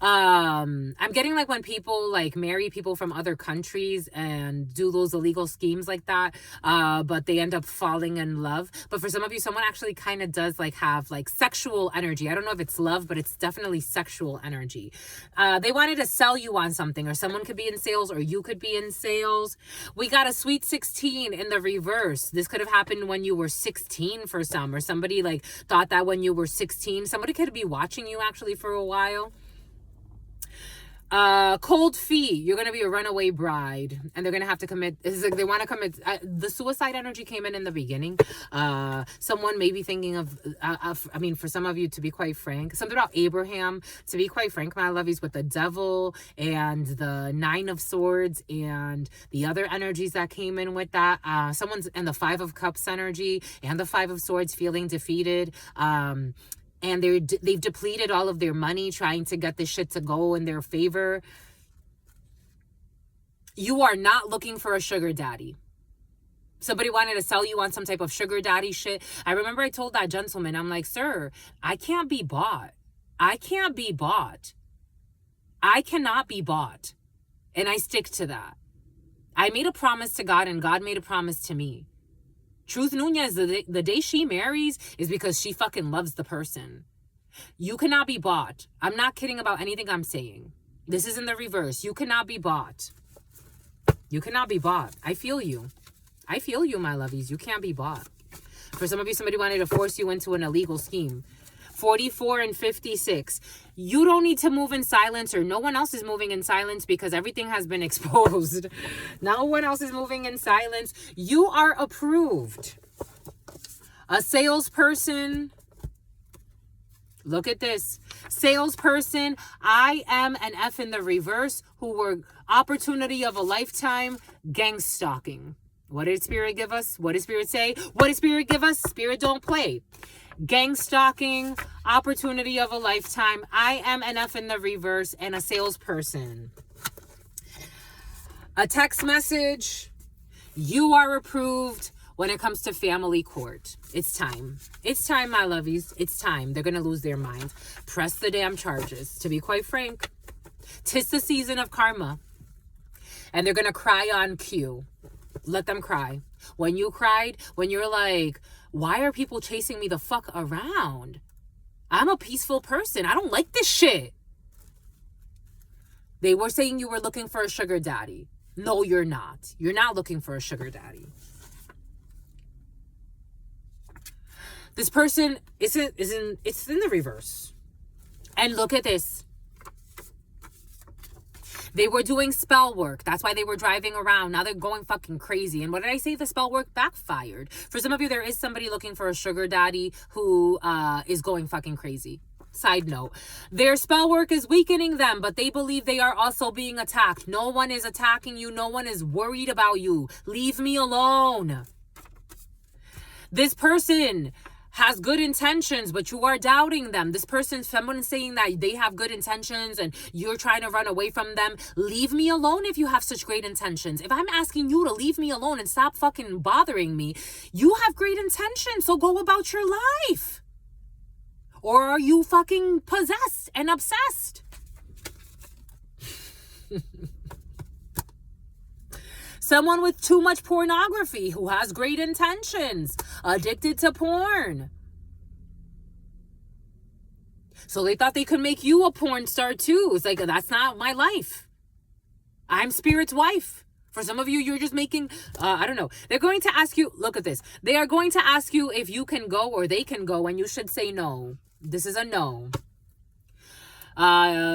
[SPEAKER 1] I'm getting like when people like marry people from other countries and do those illegal schemes like that, but they end up falling in love. But for some of you, someone actually kind of does like have like sexual energy. I don't know if it's love, but it's definitely sexual energy. They wanted to sell you on something, or someone could be in sales, or you could be in sales. We got a sweet 16 in the reverse. This could have happened when you were 16 for some, or somebody like thought that when you were 16 15. Somebody could be watching you actually for a while. Cold feet. You're gonna be a runaway bride, and they're gonna have to commit. It's like they want to commit. The suicide energy came in the beginning. Someone may be thinking of. I mean, for some of you, to be quite frank, something about Abraham. To be quite frank, my lovies, with the devil and the 9 of Swords and the other energies that came in with that. Someone's and the 5 of Cups energy and the 5 of Swords feeling defeated. And they've depleted all of their money trying to get this shit to go in their favor. You are not looking for a sugar daddy. Somebody wanted to sell you on some type of sugar daddy shit. I remember I told that gentleman, I'm like, sir, I can't be bought. I can't be bought. I cannot be bought. And I stick to that. I made a promise to God and God made a promise to me. Truth Nunez, the day she marries is because she fucking loves the person. You cannot be bought. I'm not kidding about anything I'm saying. This is in the reverse. You cannot be bought. You cannot be bought. I feel you. I feel you, my lovies. You can't be bought. For some of you, somebody wanted to force you into an illegal scheme. 44 and 56. You don't need to move in silence, or no one else is moving in silence, because everything has been exposed. No one else is moving in silence. You are approved. A salesperson. Look at this. Salesperson, I am an F in the reverse, who were opportunity of a lifetime, gang stalking. What did Spirit give us? What did Spirit say? What did Spirit give us? Spirit don't play. Gang stalking, opportunity of a lifetime. I am an F in the reverse and a salesperson. A text message. You are approved when it comes to family court. It's time. It's time, my lovies. It's time. They're going to lose their mind. Press the damn charges. To be quite frank, 'tis the season of karma. And they're going to cry on cue. Let them cry. When you cried, when you're like, why are people chasing me the fuck around? I'm a peaceful person. I don't like this shit. They were saying you were looking for a sugar daddy. No, you're not. You're not looking for a sugar daddy. This person it's in the reverse. And look at this. They were doing spell work. That's why they were driving around. Now they're going fucking crazy. And what did I say? The spell work backfired. For some of you, there is somebody looking for a sugar daddy who is going fucking crazy. Side note. Their spell work is weakening them, but they believe they are also being attacked. No one is attacking you. No one is worried about you. Leave me alone. This person has good intentions, but you are doubting them. This person, someone is saying that they have good intentions and you're trying to run away from them. Leave me alone if you have such great intentions. If I'm asking you to leave me alone and stop fucking bothering me, you have great intentions, so go about your life. Or are you fucking possessed and obsessed? Someone with too much pornography who has great intentions, addicted to porn. So they thought they could make you a porn star too. It's like, that's not my life. I'm Spirit's wife. For some of you, you're just making, I don't know. They're going to ask you, look at this. They are going to ask you if you can go or they can go, and you should say no. This is a no.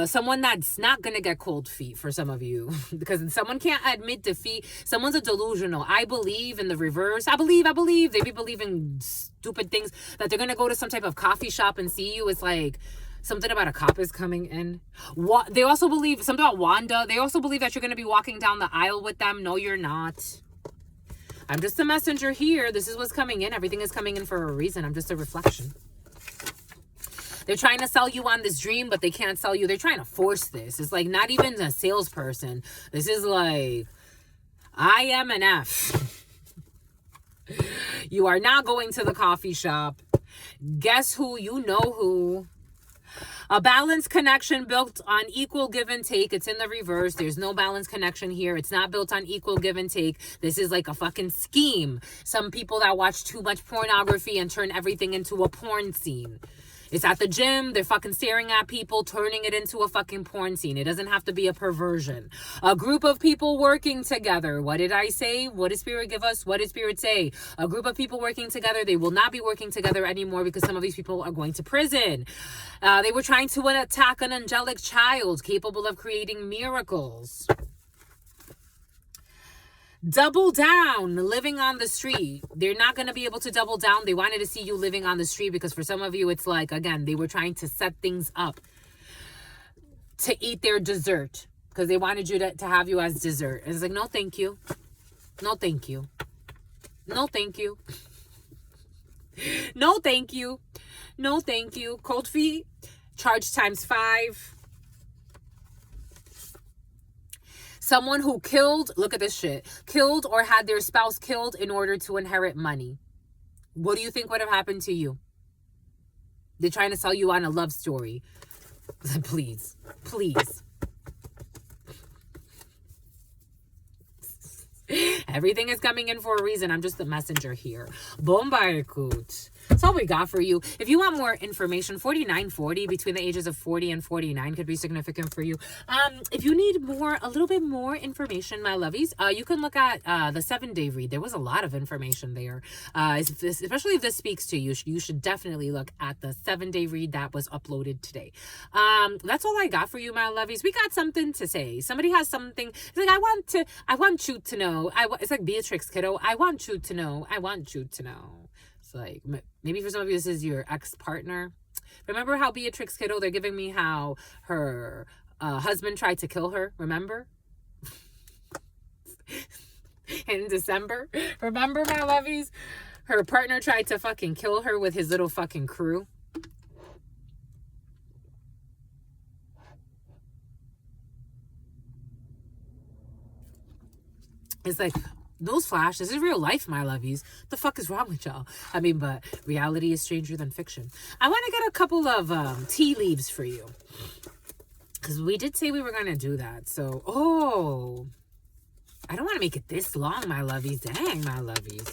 [SPEAKER 1] Someone that's not gonna get cold feet for some of you, because someone can't admit defeat. Someone's a delusional. I believe in the reverse. I believe they be believing stupid things, that they're gonna go to some type of coffee shop and see you. It's like something about a cop is coming in. They also believe something about Wanda. They also believe that you're gonna be walking down the aisle with them. No, you're not. I'm just a messenger here. This is what's coming in. Everything is coming in for a reason. I'm just a reflection. They're trying to sell you on this dream, but they can't sell you. They're trying to force this. It's like not even a salesperson. This is like, I am an F. You are not going to the coffee shop. Guess who? You know who. A balanced connection built on equal give and take. It's in the reverse. There's no balanced connection here. It's not built on equal give and take. This is like a fucking scheme. Some people that watch too much pornography and turn everything into a porn scene. It's at the gym. They're fucking staring at people, turning it into a fucking porn scene. It doesn't have to be a perversion. A group of people working together. What did I say? What did Spirit give us? What did Spirit say? A group of people working together. They will not be working together anymore because some of these people are going to prison. They were trying to attack an angelic child capable of creating miracles. Double down, living on the street. They're not going to be able to double down. They wanted to see you living on the street because for some of you, it's like, again, they were trying to set things up to eat their dessert because they wanted you to have you as dessert. And it's like, no, thank you. No, thank you. No, thank you. No, thank you. No, thank you. Cold feet, charge times 5. Someone who killed, look at this shit, killed or had their spouse killed in order to inherit money. What do you think would have happened to you? They're trying to sell you on a love story. Please, please. Everything is coming in for a reason. I'm just the messenger here. Bombarkut. That's all we got for you. If you want more information, 49-40, between the ages of 40 and 49 could be significant for you. If you need a little bit more information, my lovies, you can look at the 7-day read. There was a lot of information there. Especially if this speaks to you, you should definitely look at the 7-day read that was uploaded today. That's all I got for you, my lovies. We got something to say. Somebody has something. It's like, I want you to know. It's like Beatrix, kiddo. I want you to know. I want you to know. It's like, maybe for some of you, this is your ex-partner. Remember how Beatrix, kiddo, they're giving me how her husband tried to kill her. Remember? In December. Remember, my lovies? Her partner tried to fucking kill her with his little fucking crew. It's like, newsflash, this is real life, my lovies. The fuck is wrong with y'all? I mean, but reality is stranger than fiction. I want to get a couple of tea leaves for you. Because we did say we were going to do that. So, I don't want to make it this long, my lovies. Dang, my lovies.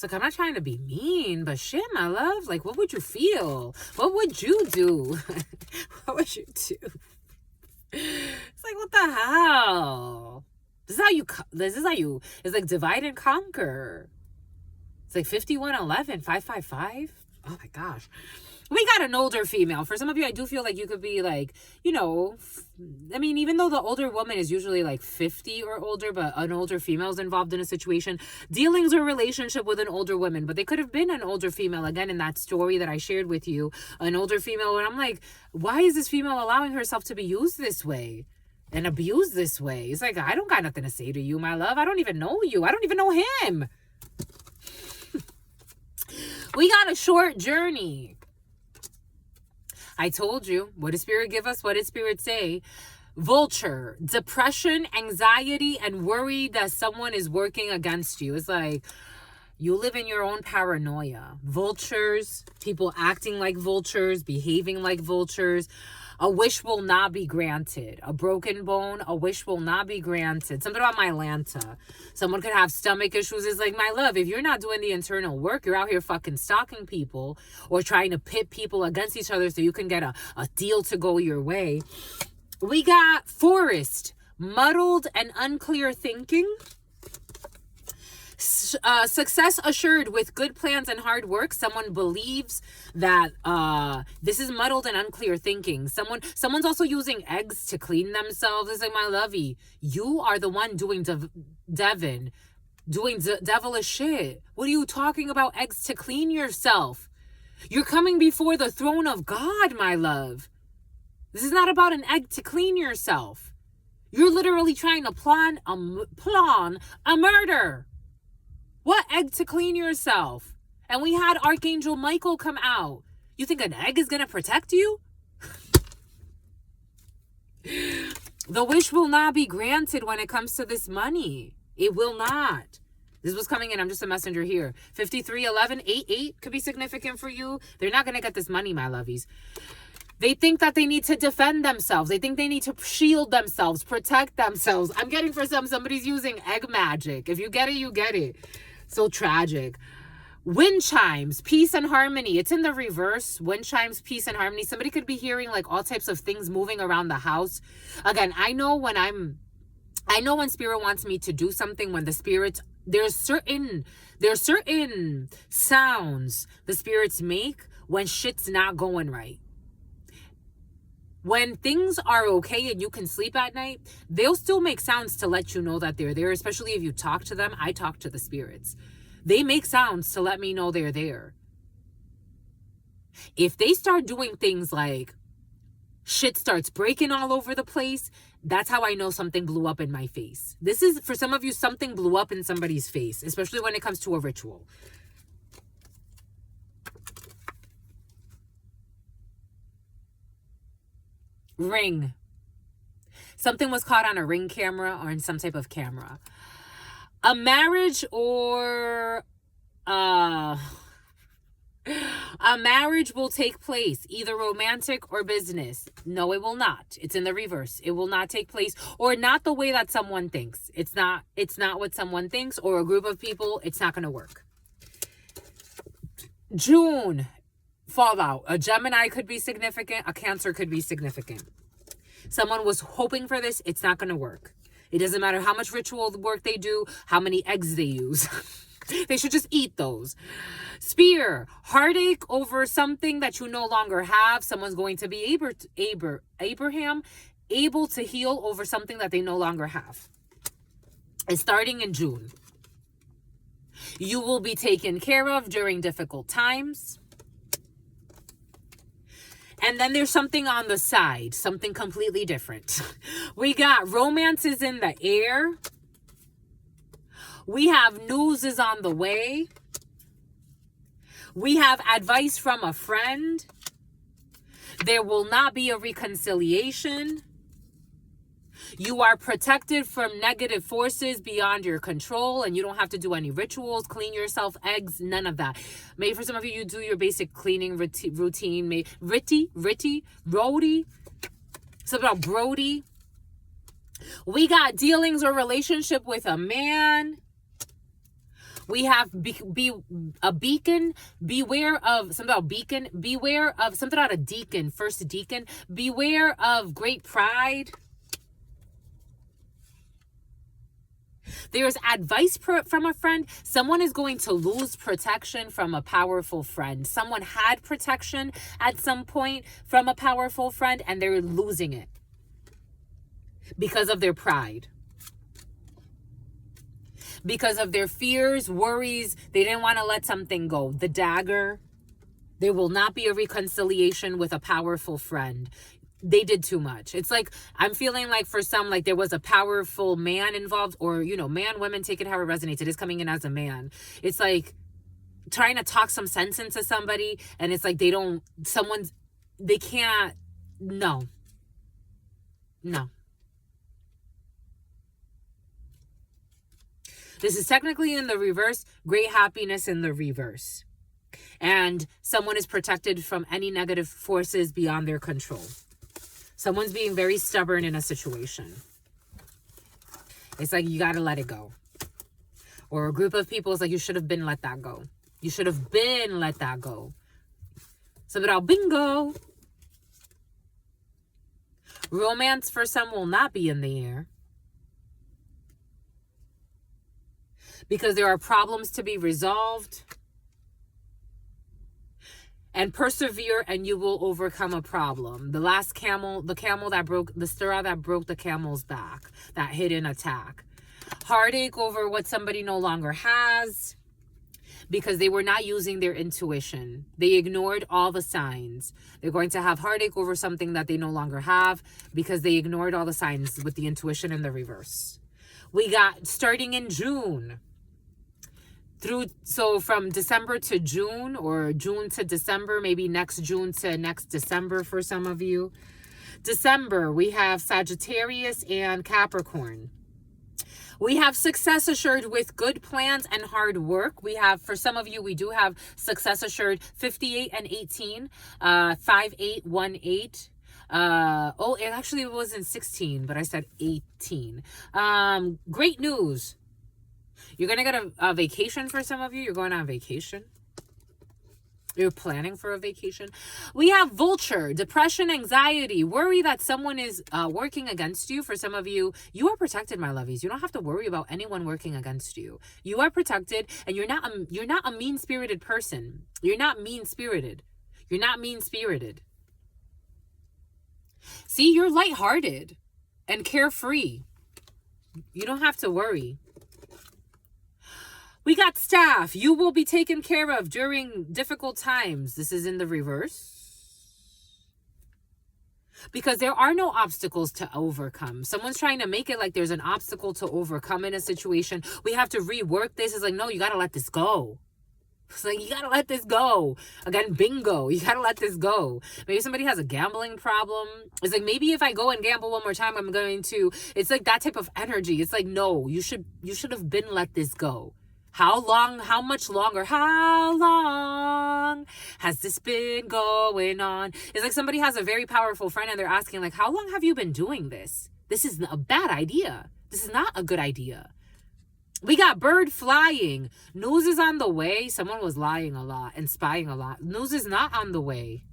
[SPEAKER 1] Like, I'm not trying to be mean, but shit, my love. Like, what would you feel? What would you do? What would you do? It's like, what the hell? This is how you, it's like divide and conquer. It's like 5111, 555. Oh my gosh. We got an older female. For some of you, I do feel like you could be like, you know, I mean, even though the older woman is usually like 50 or older, but an older female is involved in a situation, dealings or relationship with an older woman. But they could have been an older female, again, in that story that I shared with you, an older female. And I'm like, why is this female allowing herself to be used this way and abused this way? It's like, I don't got nothing to say to you, my love. I don't even know you. I don't even know him. We got a short journey. I told you. What did Spirit give us? What did Spirit say? Vulture, depression, anxiety, and worry that someone is working against you. It's like you live in your own paranoia. Vultures, people acting like vultures, behaving like vultures. A wish will not be granted. A broken bone, a wish will not be granted. Something about my Lanta. Someone could have stomach issues. It's like, my love, if you're not doing the internal work, you're out here fucking stalking people or trying to pit people against each other so you can get a deal to go your way. We got forest, muddled and unclear thinking. Success assured with good plans and hard work. Someone believes that this is muddled and unclear thinking. Someone's also using eggs to clean themselves. It's like, my lovey, you are the one doing devilish shit. What are you talking about eggs to clean yourself? You're coming before the throne of God, my love. This is not about an egg to clean yourself. You're literally trying to plan a murder. What egg to clean yourself? And we had Archangel Michael come out. You think an egg is going to protect you? The wish will not be granted when it comes to this money. It will not. This was coming in. I'm just a messenger here. 531188 could be significant for you. They're not going to get this money, my lovies. They think that they need to defend themselves. They think they need to shield themselves, protect themselves. I'm getting for somebody's using egg magic. If you get it, you get it. So tragic. Wind chimes, peace and harmony. It's in the reverse. Wind chimes, peace and harmony. Somebody could be hearing like all types of things moving around the house. Again, I know when spirit wants me to do something, when the spirits, there's certain sounds the spirits make when shit's not going right. When things are okay and you can sleep at night, they'll still make sounds to let you know that they're there, especially if you talk to them. I talk to the spirits. They make sounds to let me know they're there. If they start doing things like shit starts breaking all over the place, that's how I know something blew up in my face. This is, for some of you, something blew up in somebody's face, especially when it comes to a ritual. Ring. Something was caught on a Ring camera or in some type of camera. A marriage or a marriage will take place, either romantic or business. No, it will not. It's in the reverse. It will not take place, or not the way that someone thinks. It's not what someone thinks, or a group of people. It's not going to work. June, fallout. A Gemini could be significant. A Cancer could be significant. Someone was hoping for this. It's not going to work. It doesn't matter how much ritual work they do, how many eggs they use. They should just eat those. Spear, heartache over something that you no longer have. Someone's going to be Abraham, able to heal over something that they no longer have. It's starting in June. You will be taken care of during difficult times. And then there's something on the side, something completely different. We got romance is in the air. We have news is on the way. We have advice from a friend. There will not be a reconciliation. You are protected from negative forces beyond your control, and you don't have to do any rituals, clean yourself, eggs, none of that. Maybe for some of you, you do your basic cleaning routine. Maybe Brody. Something about Brody. We got dealings or relationship with a man. We have be a beacon. Beware of something about beacon. Beware of something about a deacon. First deacon. Beware of great pride. There's advice from a friend. Someone is going to lose protection from a powerful friend. Someone had protection at some point from a powerful friend, and they're losing it because of their pride. Because of their fears, worries, they didn't want to let something go. The dagger. There will not be a reconciliation with a powerful friend. They did too much. It's like, I'm feeling like for some, like there was a powerful man involved, or, you know, man, women, take it how it resonates. It is coming in as a man. It's like trying to talk some sense into somebody, and it's like they can't, no. This is technically in the reverse, great happiness in the reverse. And someone is protected from any negative forces beyond their control. Someone's being very stubborn in a situation. It's like you got to let it go. Or a group of people is like, you should have been let that go. You should have been let that go. Something about bingo. Romance for some will not be in the air. Because there are problems to be resolved. And persevere, and you will overcome a problem. The last camel, the straw that broke the camel's back, that hidden attack. Heartache over what somebody no longer has, because they were not using their intuition. They ignored all the signs. They're going to have heartache over something that they no longer have, because they ignored all the signs with the intuition in the reverse. We got starting in June. So from December to June, or June to December, maybe next June to next December for some of you. December, we have Sagittarius and Capricorn. We have success assured with good plans and hard work. We have, for some of you, we do have success assured 58 and 18, 5818. It actually wasn't 16, but I said 18. Great news. You're going to get a vacation for some of you. You're going on vacation. You're planning for a vacation. We have vulture, depression, anxiety, worry that someone is working against you. For some of you, you are protected, my lovies. You don't have to worry about anyone working against you. You are protected, and you're not a mean-spirited person. You're not mean-spirited. You're not mean-spirited. See, you're lighthearted and carefree. You don't have to worry. We got staff. You will be taken care of during difficult times. This is in the reverse. Because there are no obstacles to overcome. Someone's trying to make it like there's an obstacle to overcome in a situation. We have to rework this. It's like, no, you got to let this go. It's like, you got to let this go. Again, bingo. You got to let this go. Maybe somebody has a gambling problem. It's like, maybe if I go and gamble one more time, I'm going to... It's like that type of energy. It's like, no, you should have been let this go. How long has this been going on? It's like somebody has a very powerful friend and they're asking, like, how long have you been doing this? This is a bad idea. This is not a good idea. We got bird flying. News is on the way. Someone was lying a lot and spying a lot. News is not on the way.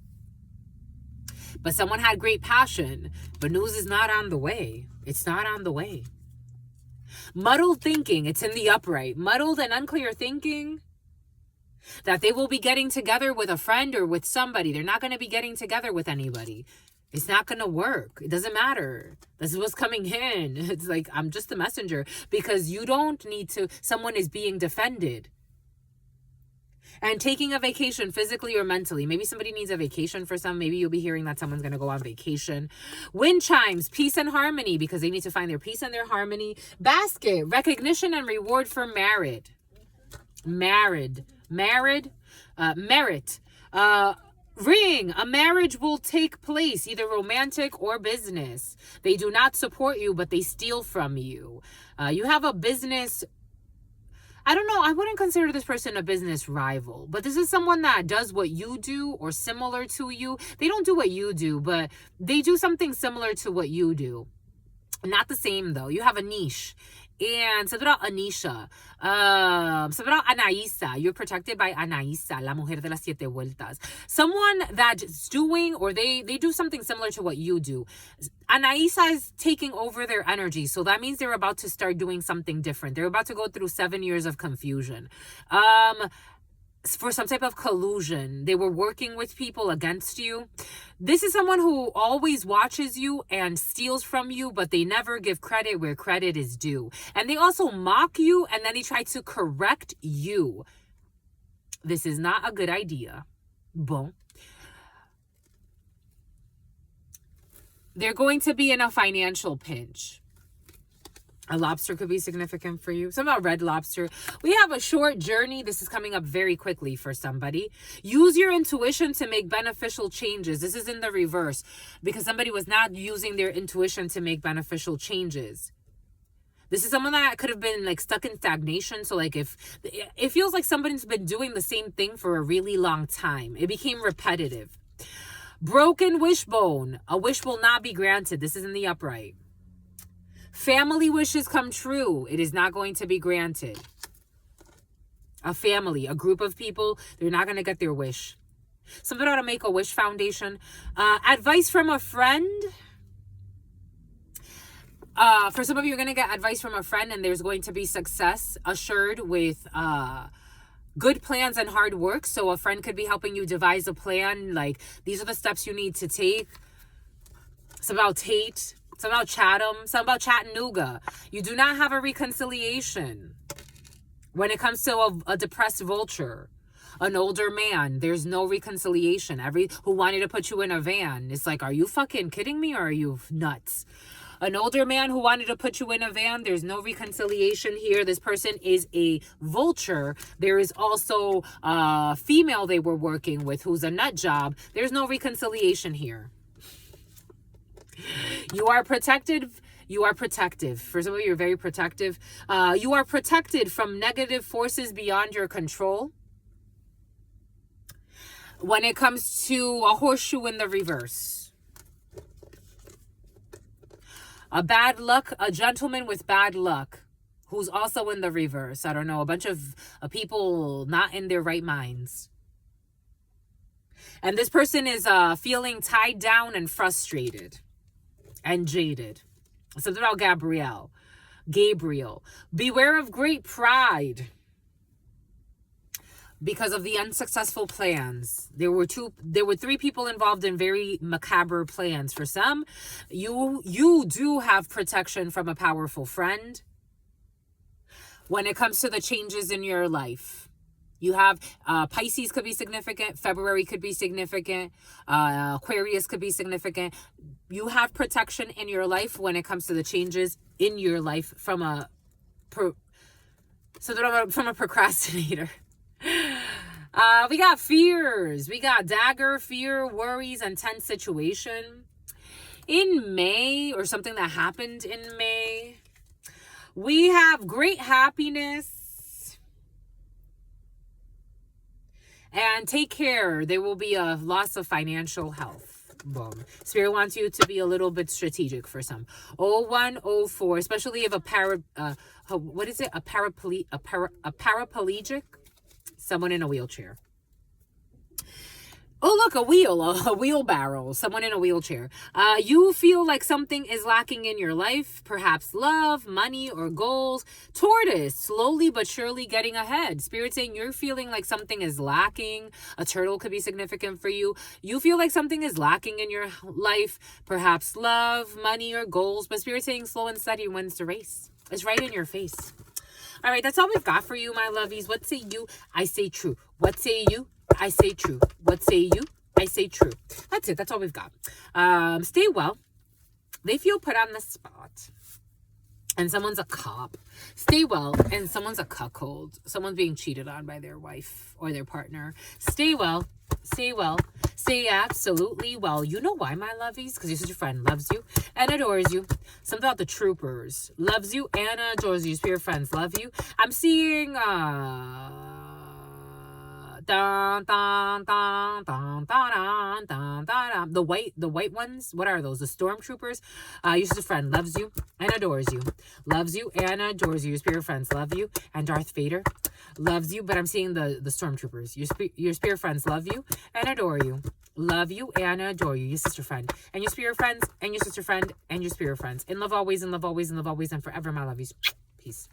[SPEAKER 1] But someone had great passion. But news is not on the way. It's not on the way. Muddled thinking, it's in the upright. Muddled and unclear thinking that they will be getting together with a friend or with somebody. They're not going to be getting together with anybody. It's not going to work. It doesn't matter. This is what's coming in. It's like, I'm just the messenger, because you don't need to. Someone is being defended. And taking a vacation physically or mentally. Maybe somebody needs a vacation for some. Maybe you'll be hearing that someone's going to go on vacation. Wind chimes, peace and harmony, because they need to find their peace and their harmony. Basket, recognition and reward for merit. Merit. Ring, a marriage will take place, either romantic or business. They do not support you, but they steal from you. You have a business... I don't know. I wouldn't consider this person a business rival, but this is someone that does what you do or similar to you. They don't do what you do, but they do something similar to what you do. Not the same, though. You have a niche. And sabi daw Anisha. Sabi daw Anaisa. You're protected by Anaisa, la mujer de las siete vueltas. Someone that's doing, or they do something similar to what you do. Anaisa is taking over their energy. So that means they're about to start doing something different. They're about to go through 7 years of confusion. For some type of collusion. They were working with people against you. This is someone who always watches you and steals from you, but they never give credit where credit is due. And they also mock you, and then they try to correct you. This is not a good idea. Bon. They're going to be in a financial pinch. A lobster could be significant for you. Somehow red lobster. We have a short journey. This is coming up very quickly for somebody. Use your intuition to make beneficial changes. This is in the reverse, because somebody was not using their intuition to make beneficial changes. This is someone that could have been like stuck in stagnation. So like if it feels like somebody's been doing the same thing for a really long time. It became repetitive. Broken wishbone. A wish will not be granted. This is in the upright. Family wishes come true. It is not going to be granted. A family, a group of people, they're not going to get their wish. Somebody ought to make a wish foundation. Advice from a friend. For some of you, you're going to get advice from a friend, and there's going to be success assured with good plans and hard work. So a friend could be helping you devise a plan. Like, these are the steps you need to take. It's about Tate. It's about Chatham. It's about Chattanooga. You do not have a reconciliation. When it comes to a depressed vulture, an older man, there's no reconciliation. Who wanted to put you in a van. It's like, are you fucking kidding me, or are you nuts? An older man who wanted to put you in a van, there's no reconciliation here. This person is a vulture. There is also a female they were working with who's a nut job. There's no reconciliation here. You are protected. You are protective. For some of you, you're very protective. You are protected from negative forces beyond your control. When it comes to a horseshoe in the reverse, a gentleman with bad luck, who's also in the reverse. I don't know, a bunch of people not in their right minds. And this person is feeling tied down and frustrated and jaded. Something about Gabriel. Beware of great pride because of the unsuccessful plans. There were 3 people involved in very macabre plans. For some, you do have protection from a powerful friend. When it comes to the changes in your life, you have Pisces could be significant. February could be significant. Aquarius could be significant. You have protection in your life when it comes to the changes in your life from a procrastinator. We got fears. We got dagger, fear, worries, and tense situation. In May, or something that happened in May, we have great happiness. And take care. There will be a loss of financial health. Boom. Spirit wants you to be a little bit strategic for some. 0104, especially if a paraplegic, someone in a wheelchair. Oh, look, a wheelbarrow, someone in a wheelchair. You feel like something is lacking in your life, perhaps love, money, or goals. Tortoise, slowly but surely getting ahead. Spirit saying you're feeling like something is lacking. A turtle could be significant for you. You feel like something is lacking in your life, perhaps love, money, or goals. But Spirit saying slow and steady wins the race. It's right in your face. All right, that's all we've got for you, my lovies. What say you? I say true. What say you? I say true. What say you? I say true. That's it. That's all we've got. Stay well. They feel put on the spot. And someone's a cop. Stay well. And someone's a cuckold. Someone's being cheated on by their wife or their partner. Stay well. Stay well. Stay absolutely well. You know why, my lovies? Because your sister friend loves you and adores you. Something about the troopers. Loves you and adores you. Spirit friends love you. I'm seeing the white ones. What are those? The stormtroopers. Your sister friend loves you and adores you. Loves you and adores you. Your spirit friends love you. And Darth Vader loves you. But I'm seeing the stormtroopers. Your spirit friends love you and adore you. Love you and adore you. Your sister friend and your spirit friends and your sister friend and your spirit friends. In love always, in love always, in love always, and forever, my lovies. Peace.